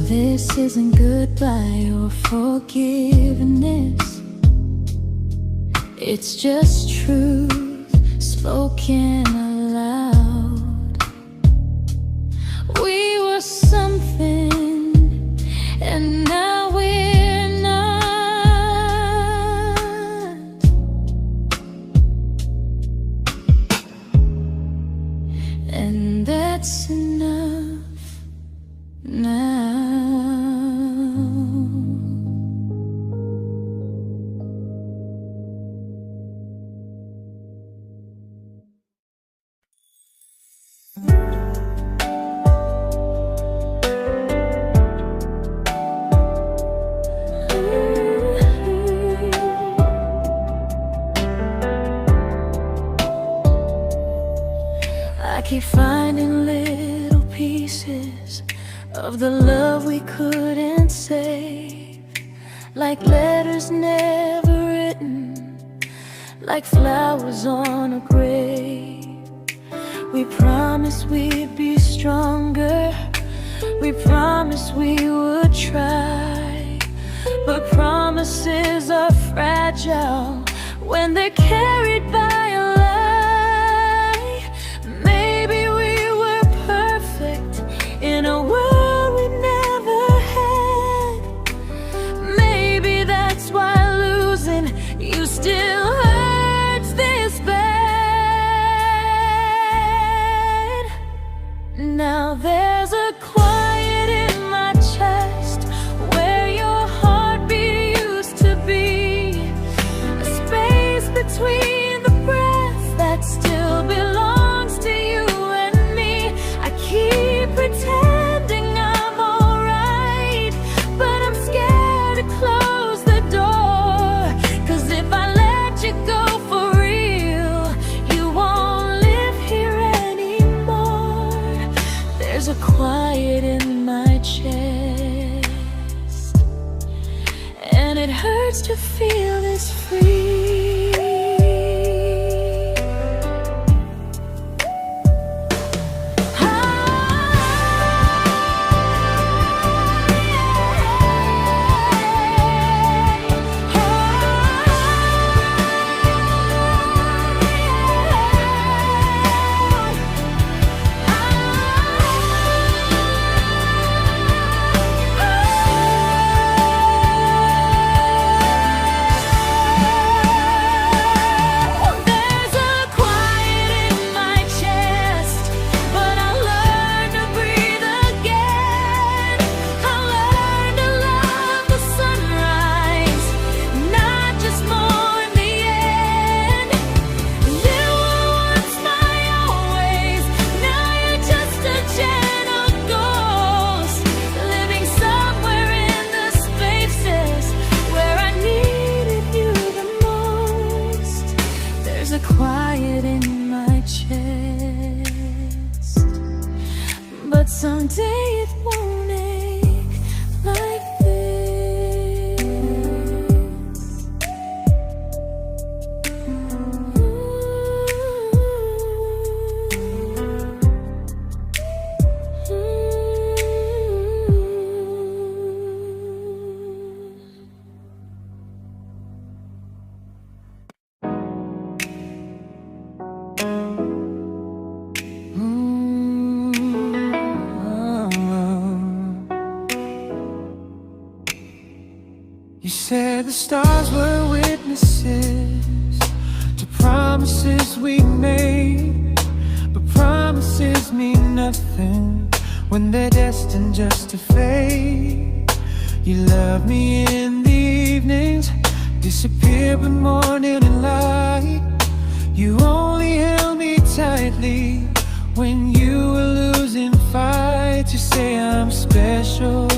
This isn't goodbye or forgiveness. It's just truth spoken aloud. We were something, and now we're not. And that's enough now. I keep finding little pieces of the love we couldn't save, like letters never written, like flowers on a grave. We promised we'd be stronger, we promised we would try, but promises are fragile when they're carried by a lie. Maybe we were perfect in a world we never had. Maybe that's why losing you still hurts this bad. Now there's a quiet in my chest where your heartbeat used to be, a space between the breaths that still belongs to you and me. I keep pretending I'm alright, but I'm scared to close the door, 'cause if I let you go for real, you won't live here anymore. There's a quiet in my chest, and it hurts to feel this free. Quiet in my chest, but someday it won't ache like this.
You said the stars were witnesses to promises we made, but promises mean nothing when they're destined just to fade. You love me in the evenings, disappear when morning and light. You only held me tightly when you were losing fights. You say I'm special,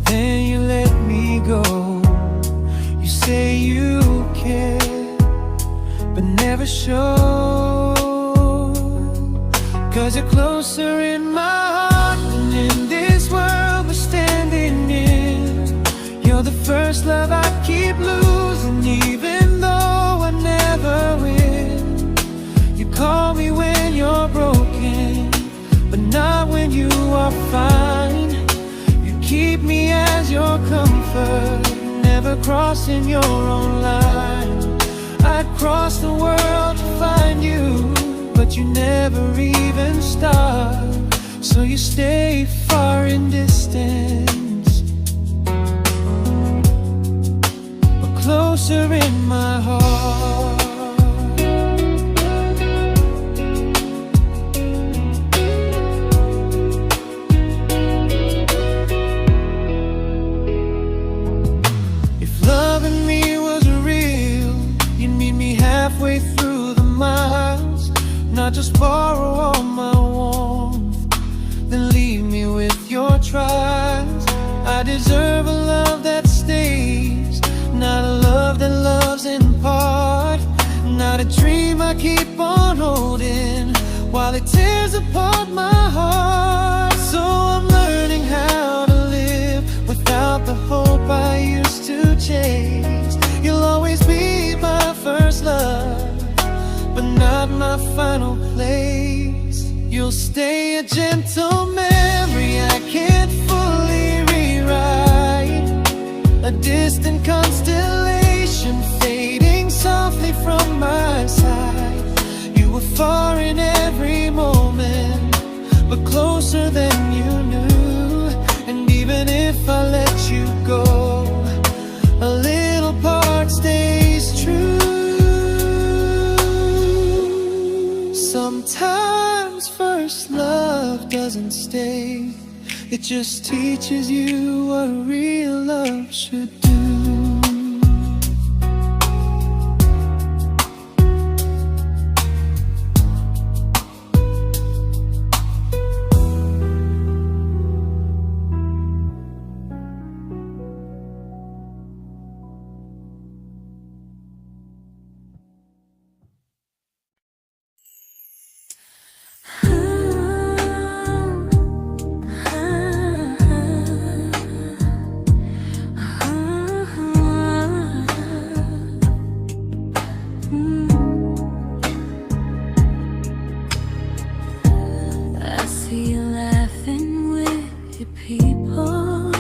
then you let me go. You say you care, but never show, 'cause you're closer in my heart than in comfort, never crossing your own line. I'd cross the world to find you, but you never even start. So you stay far in distance, but closer in my heart. If loving me was real, you'd meet me halfway through the miles, not just borrow all my warmth, then leave me with your trials. I deserve a love that stays, not a love that loves in part, not a dream I keep on holding while it tears apart my heart. So I'm learning how to live without the hope I used to chase. You'll always be my first love, but not my final place. You'll stay a gentle memory I can't fully rewrite, a distant constellation fading softly from my side. You were far in every moment, but closer than you knew. And even if I let you go, a little part stays true. Sometimes first love doesn't stay, it just teaches you what real love should do.
I see you laughing with your people,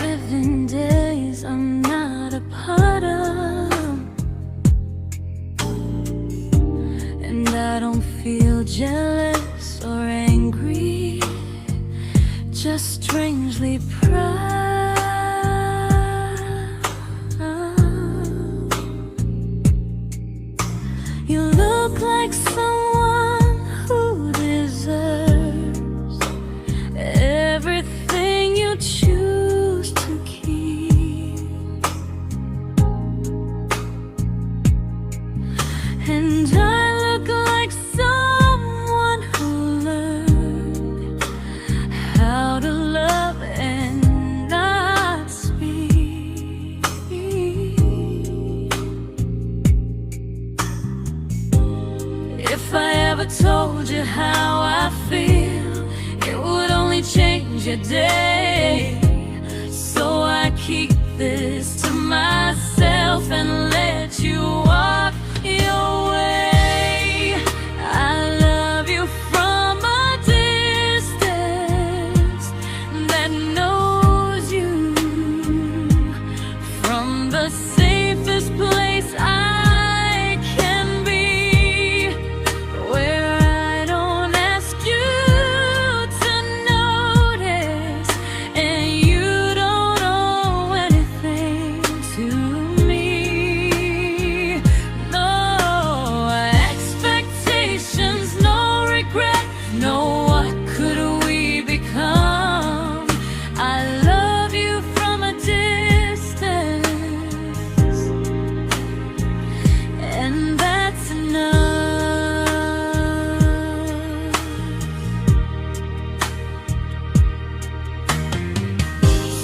living days I'm not a part of, and I don't feel jealous or angry, just strangely proud. You look like someone who deserves everything you choose to keep, and I look like someone who learned how to love and not speak. If I ever told you how I feel, it would only change your day. So I keep this to myself and let you walk your way. I love you from a distance that knows you, from the safest place I can be, where I don't ask you to notice, and you don't owe anything to me. No expectations, no regret, no what could we become. I love you from a distance, and that's enough.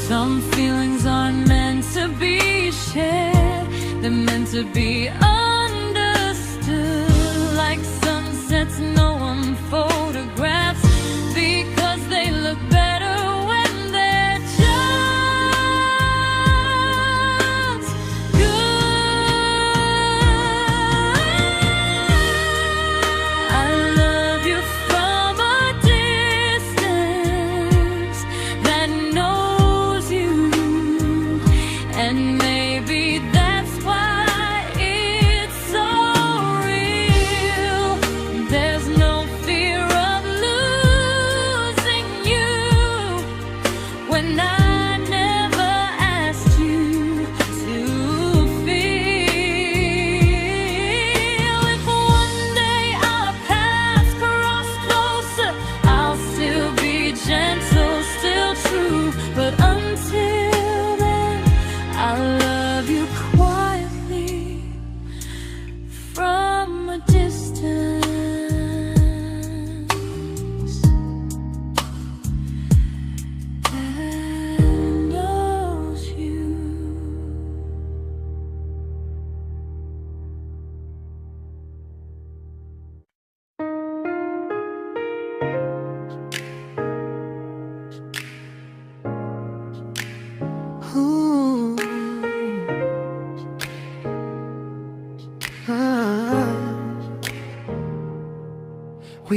Some feelings aren't meant to be shared, they're meant to be understood, like sunsets no one photographs, because they look better when they're just good. I love you from a distance,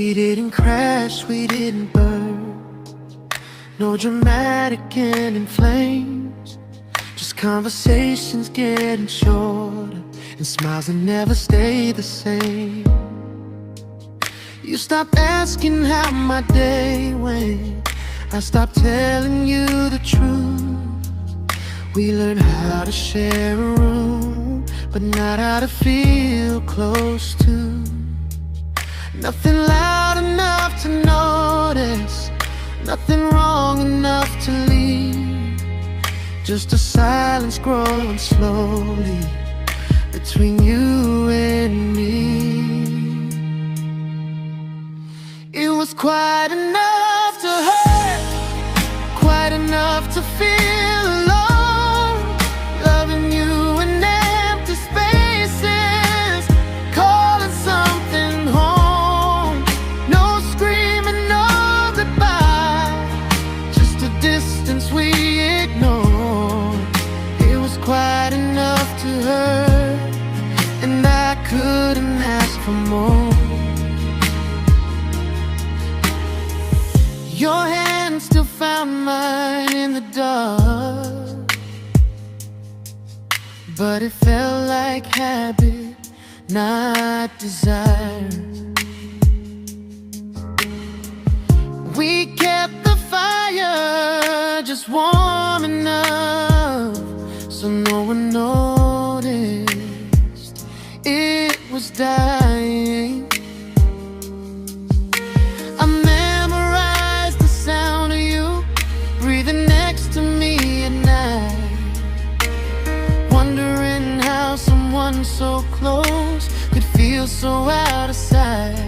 We didn't crash, we didn't burn. No dramatic end in flames. Just conversations getting shorter, and smiles that never stay the same. You stopped asking how my day went. I stopped telling you the truth. We learned how to share a room, but not how to feel close to. Nothing loud enough to notice, nothing wrong enough to leave. Just a silence growing slowly between you and me. It was quite enough to hurt, quite enough to feel alone. Loving you in empty spaces, calling something home. No screaming, no goodbye, just a distance we ignored. It was quite enough to hurt, and I couldn't ask for more. Your hand still found mine in the dark, but it felt like habit, not desire. We kept the fire just warm enough so no one noticed it was dying. I memorized the sound of you breathing next to me at night, wondering how someone so close could feel so out of sight.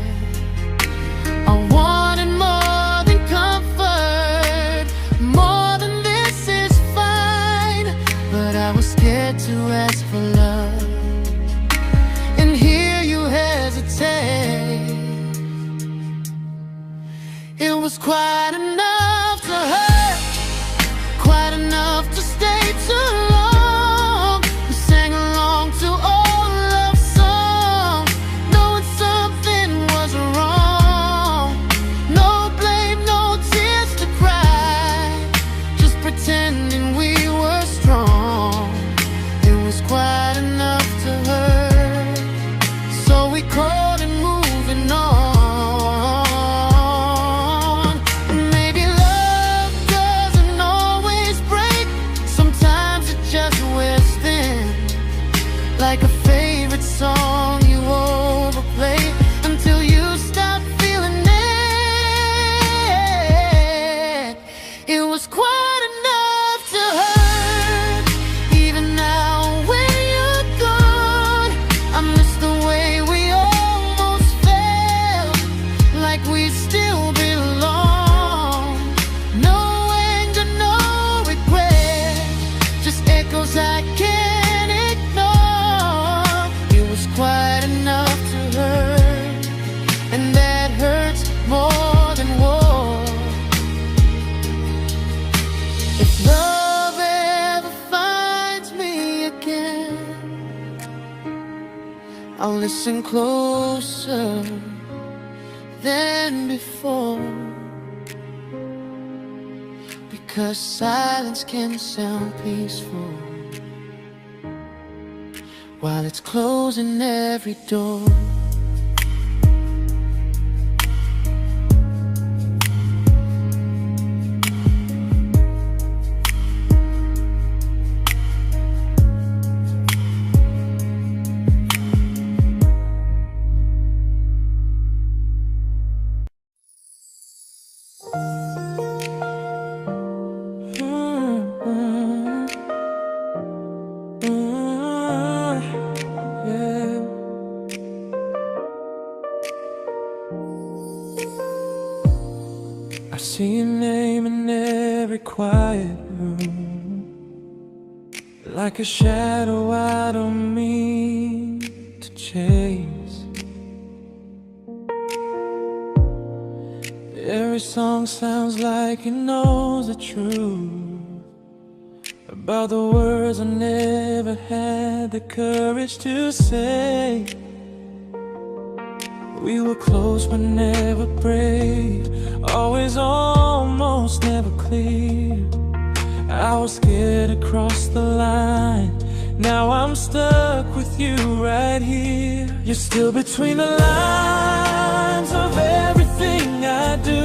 I wanted more than comfort, more than this is fine, but I was scared to ask for love and hear you hesitate. It was quite enough to hurt, quite enough to stay too long. We sang along to old love songs, knowing something was wrong. No blame, no tears to cry, just pretending we were strong. It was quite enough to hurt, so we called and moving on. Like a favorite song you overplay until you stop feeling it. It was quite enough to hurt. Even now when you're gone, I miss the way we almost felt, like we still belong. No anger, no regret, just echoes I can't ignore. It was quite enough to hurt, and that hurts more than war. If love ever finds me again, I'll listen closer than before, because silence can sound peaceful while it's closing every door. I see your name in every quiet room, like a shadow I don't mean to chase. Every song sounds like it knows the truth about the words I never had the courage to say. We were close but never prayed, always almost never clear. I was scared to cross the line, now I'm stuck with you right here. You're still between the lines of everything I do,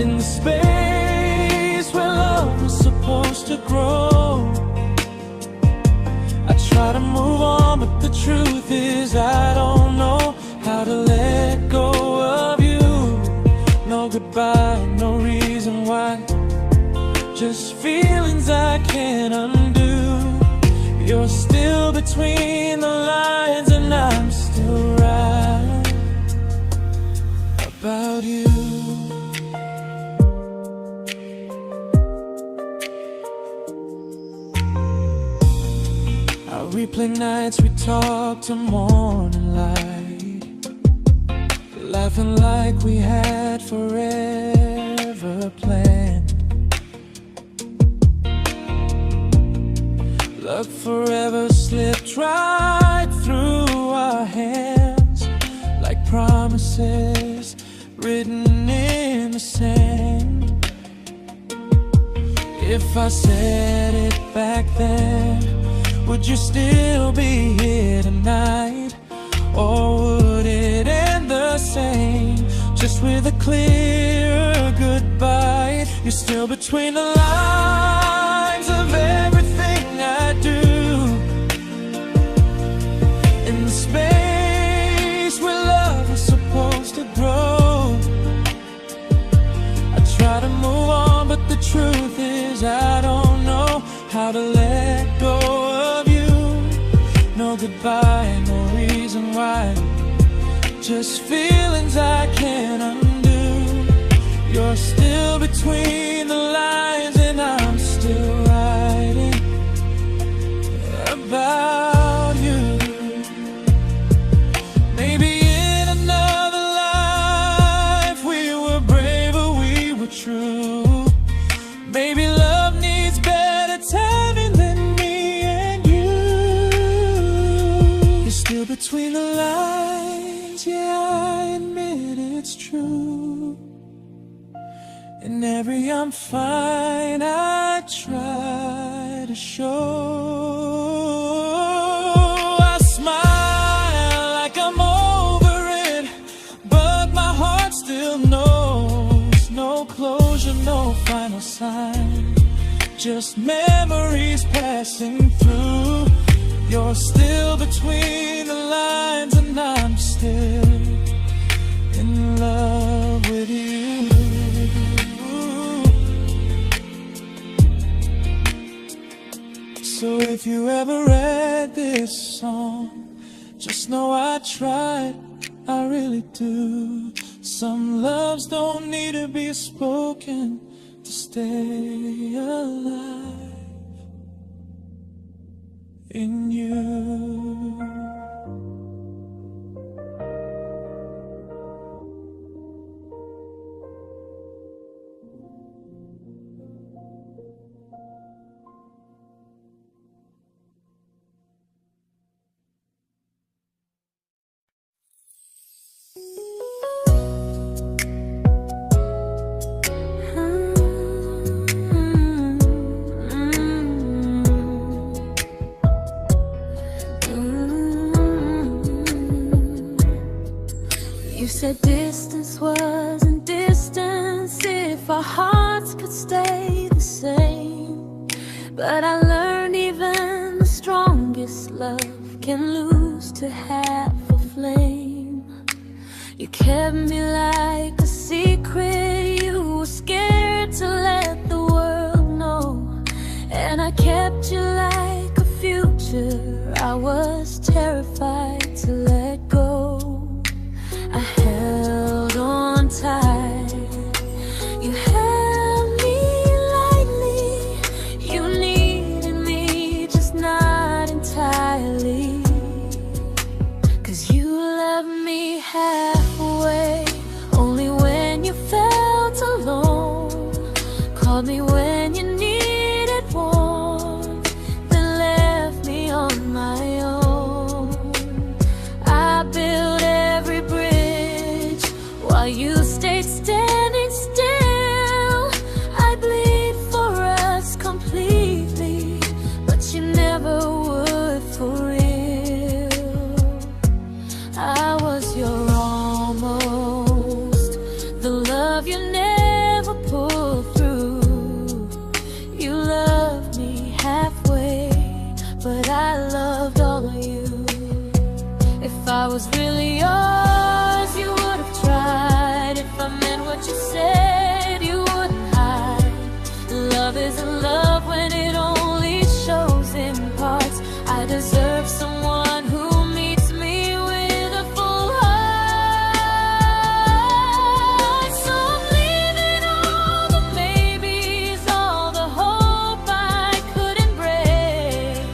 in the space where love was supposed to grow. I try to move on, but the truth is I don't know how to let go of you. No goodbye, no reason why, just feelings I can't undo. You're still between the lines and I'm still right about you. I replay nights we talk to morning light, laughing like we had forever planned. Luck forever slipped right through our hands, like promises written in the sand. If I said it back then, would you still be here tonight? Or would it end the same, just with a clear goodbye? You're still between the lines of everything I do, in the space where love was supposed to grow. I try to move on, but the truth is I don't know how to let go of you. No goodbye, no reason why, just feelings I can't undo. You're still between the lines and I'm still writing about you. Maybe in another life we were braver, we were true. Maybe love needs better timing than me and you. You're still between the lines, yeah, I admit it's true. In every I'm fine I try to show. I smile like I'm over it, but my heart still knows. No closure, no final sign, just memories passing through. You're still between the lines and I'm still in love with you. So if you ever read this song, just know I tried, I really do. Some loves don't need to be spoken to stay alive in you.
You said distance wasn't distance if our hearts could stay the same. But I learned even the strongest love can lose to half a flame. You kept me like a secret, you were scared to let the world know. And I kept you like a future, I was terrified to let go. I held on tight, you held me lightly. You needed me, just not entirely. 'Cause you left me halfway, only when you felt alone. Called me when you needed warmth, then left me on my own. I you stayed standing still. I bleed for us completely, but you never would for real. I was your almost, the love you never pulled through. You loved me halfway, but I loved all of you. If I was really yours, you would have tried. If I meant what you said, you wouldn't hide. Love isn't love when it only shows in parts. I deserve someone who meets me with a full heart. So I'm leaving all the maybes, all the hope I couldn't break.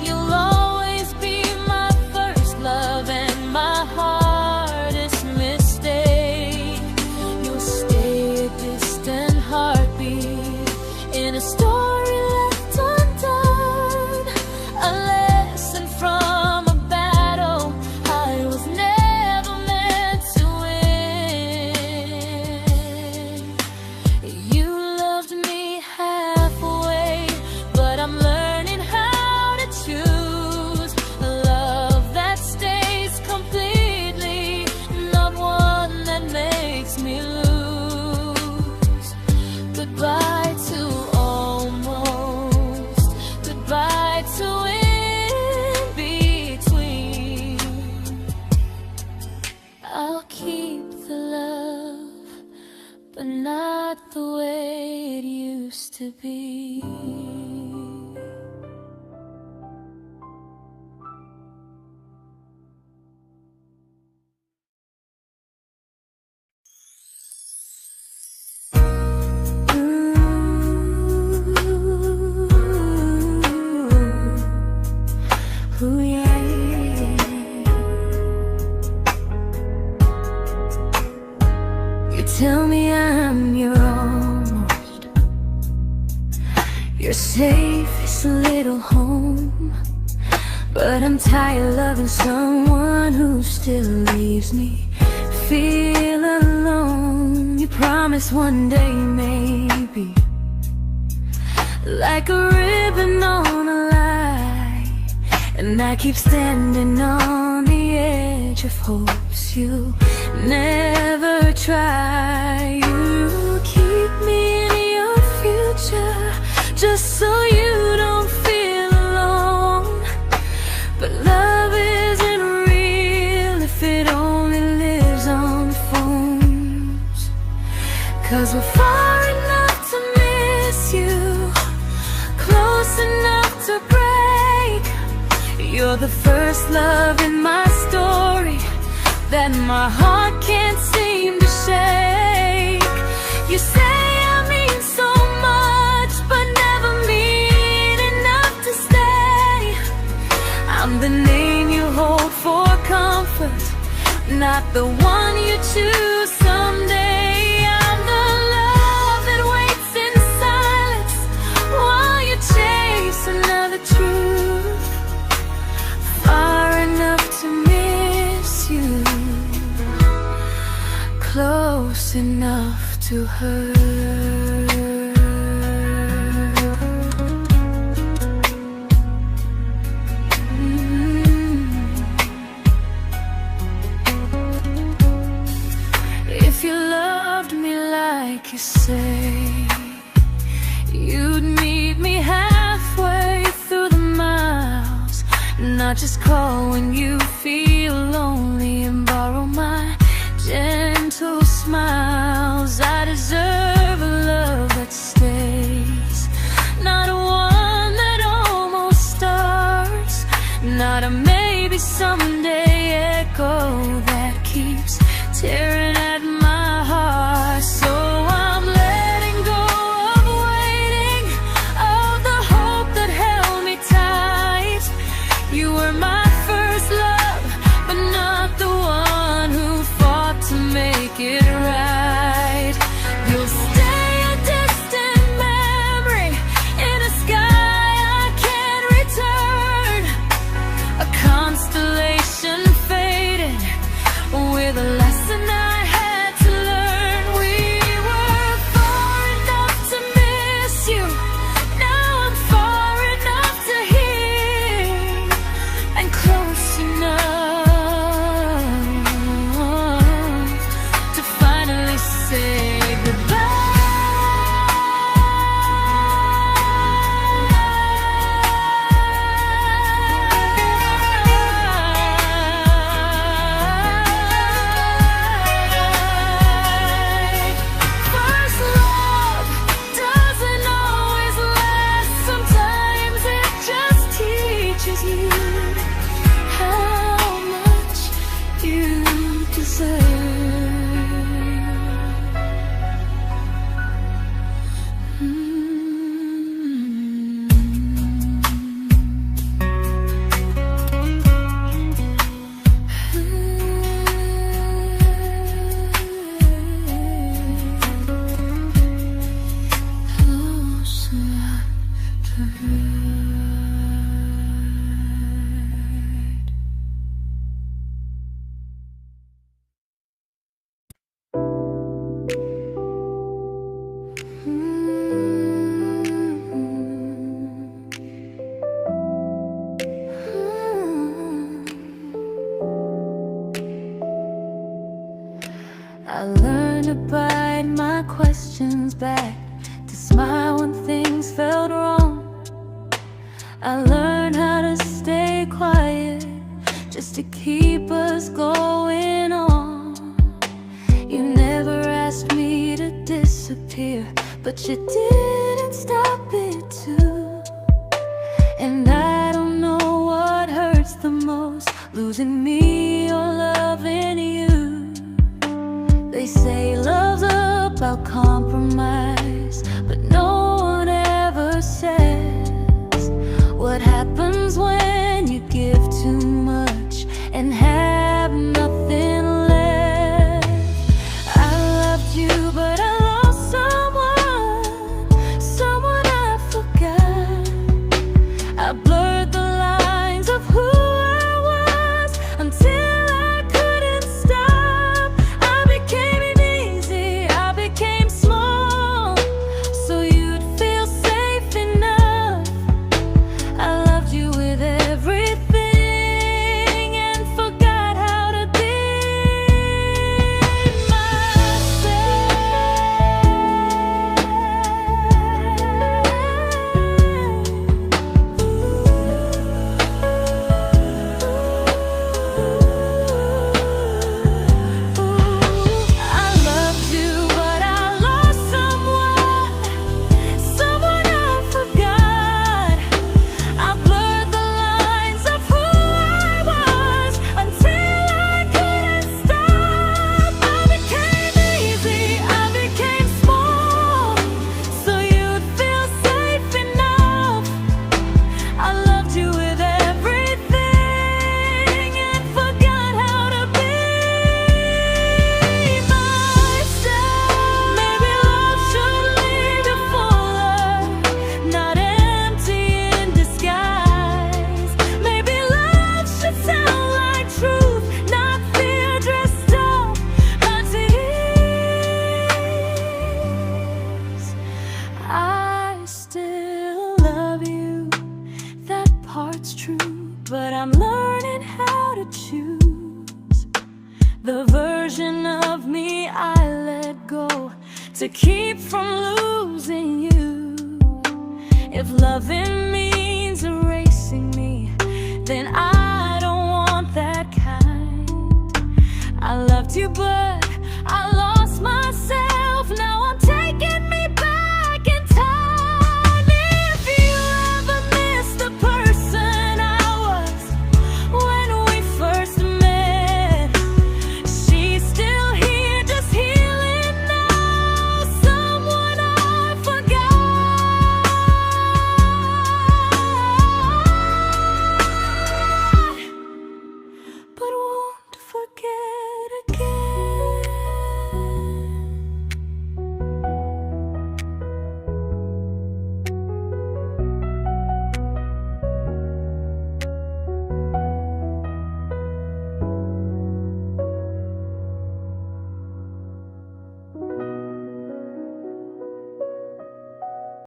You'll always be my first love and my hardest mistake. You'll stay a distant heartbeat in a story left undone, a lesson from a battle I was never meant to win. You loved me halfway, but I'm learning how to choose a love that stays completely, not one that makes me lose. Goodbye to almost, goodbye to in between. I'll keep the love, but not the way it used to be. Ooh, yeah. You tell me I'm your almost, your safest little home, but I'm tired loving someone who still leaves me feel alone. You promise one day maybe, like a ribbon on a line, and I keep standing on the edge of hopes you never try. You keep me in your future just so you don't feel alone. But love isn't real if it only lives on the phones. 'Cause we're far enough to miss you, close enough to break. You're the first love in my story that my heart can't seem to shake. You say I mean so much, but never mean enough to stay. I'm the name you hold for comfort, not the one you choose someday. I'm the love that waits in silence while you chase another truth. Far enough to miss you, close enough to hurt. If you loved me like you say, you'd meet me halfway through the miles, not just call when you feel lonely and borrow my gentle smiles. I deserve a love that stays, not one that almost starts, not a maybe someday echo that keeps tearing at my heart. So I'm letting go of waiting, of the hope that held me tight. You were my first love, but not the one who fought to make it right. You'll stay a distant memory in a sky I can't return, a constellation faded with a lesson I I learned to bite my questions back, to smile when things felt wrong. I learned how to stay quiet, just to keep us going on. You never asked me to disappear, but you didn't stop it too. And I don't know what hurts the most, losing me or loving you. They say love's about compromise, but no one ever says what happens when you give too much and have nothing left. I loved you, but I lost someone I forgot. I blurred the lines of who I was until I couldn't stop. I became easy, I became small, so you'd feel safe enough. I loved you with everything and forgot how to be but I'm learning how to choose the version of me I let go to keep from losing you. If loving means erasing me, then I don't want that kind. I loved you, but I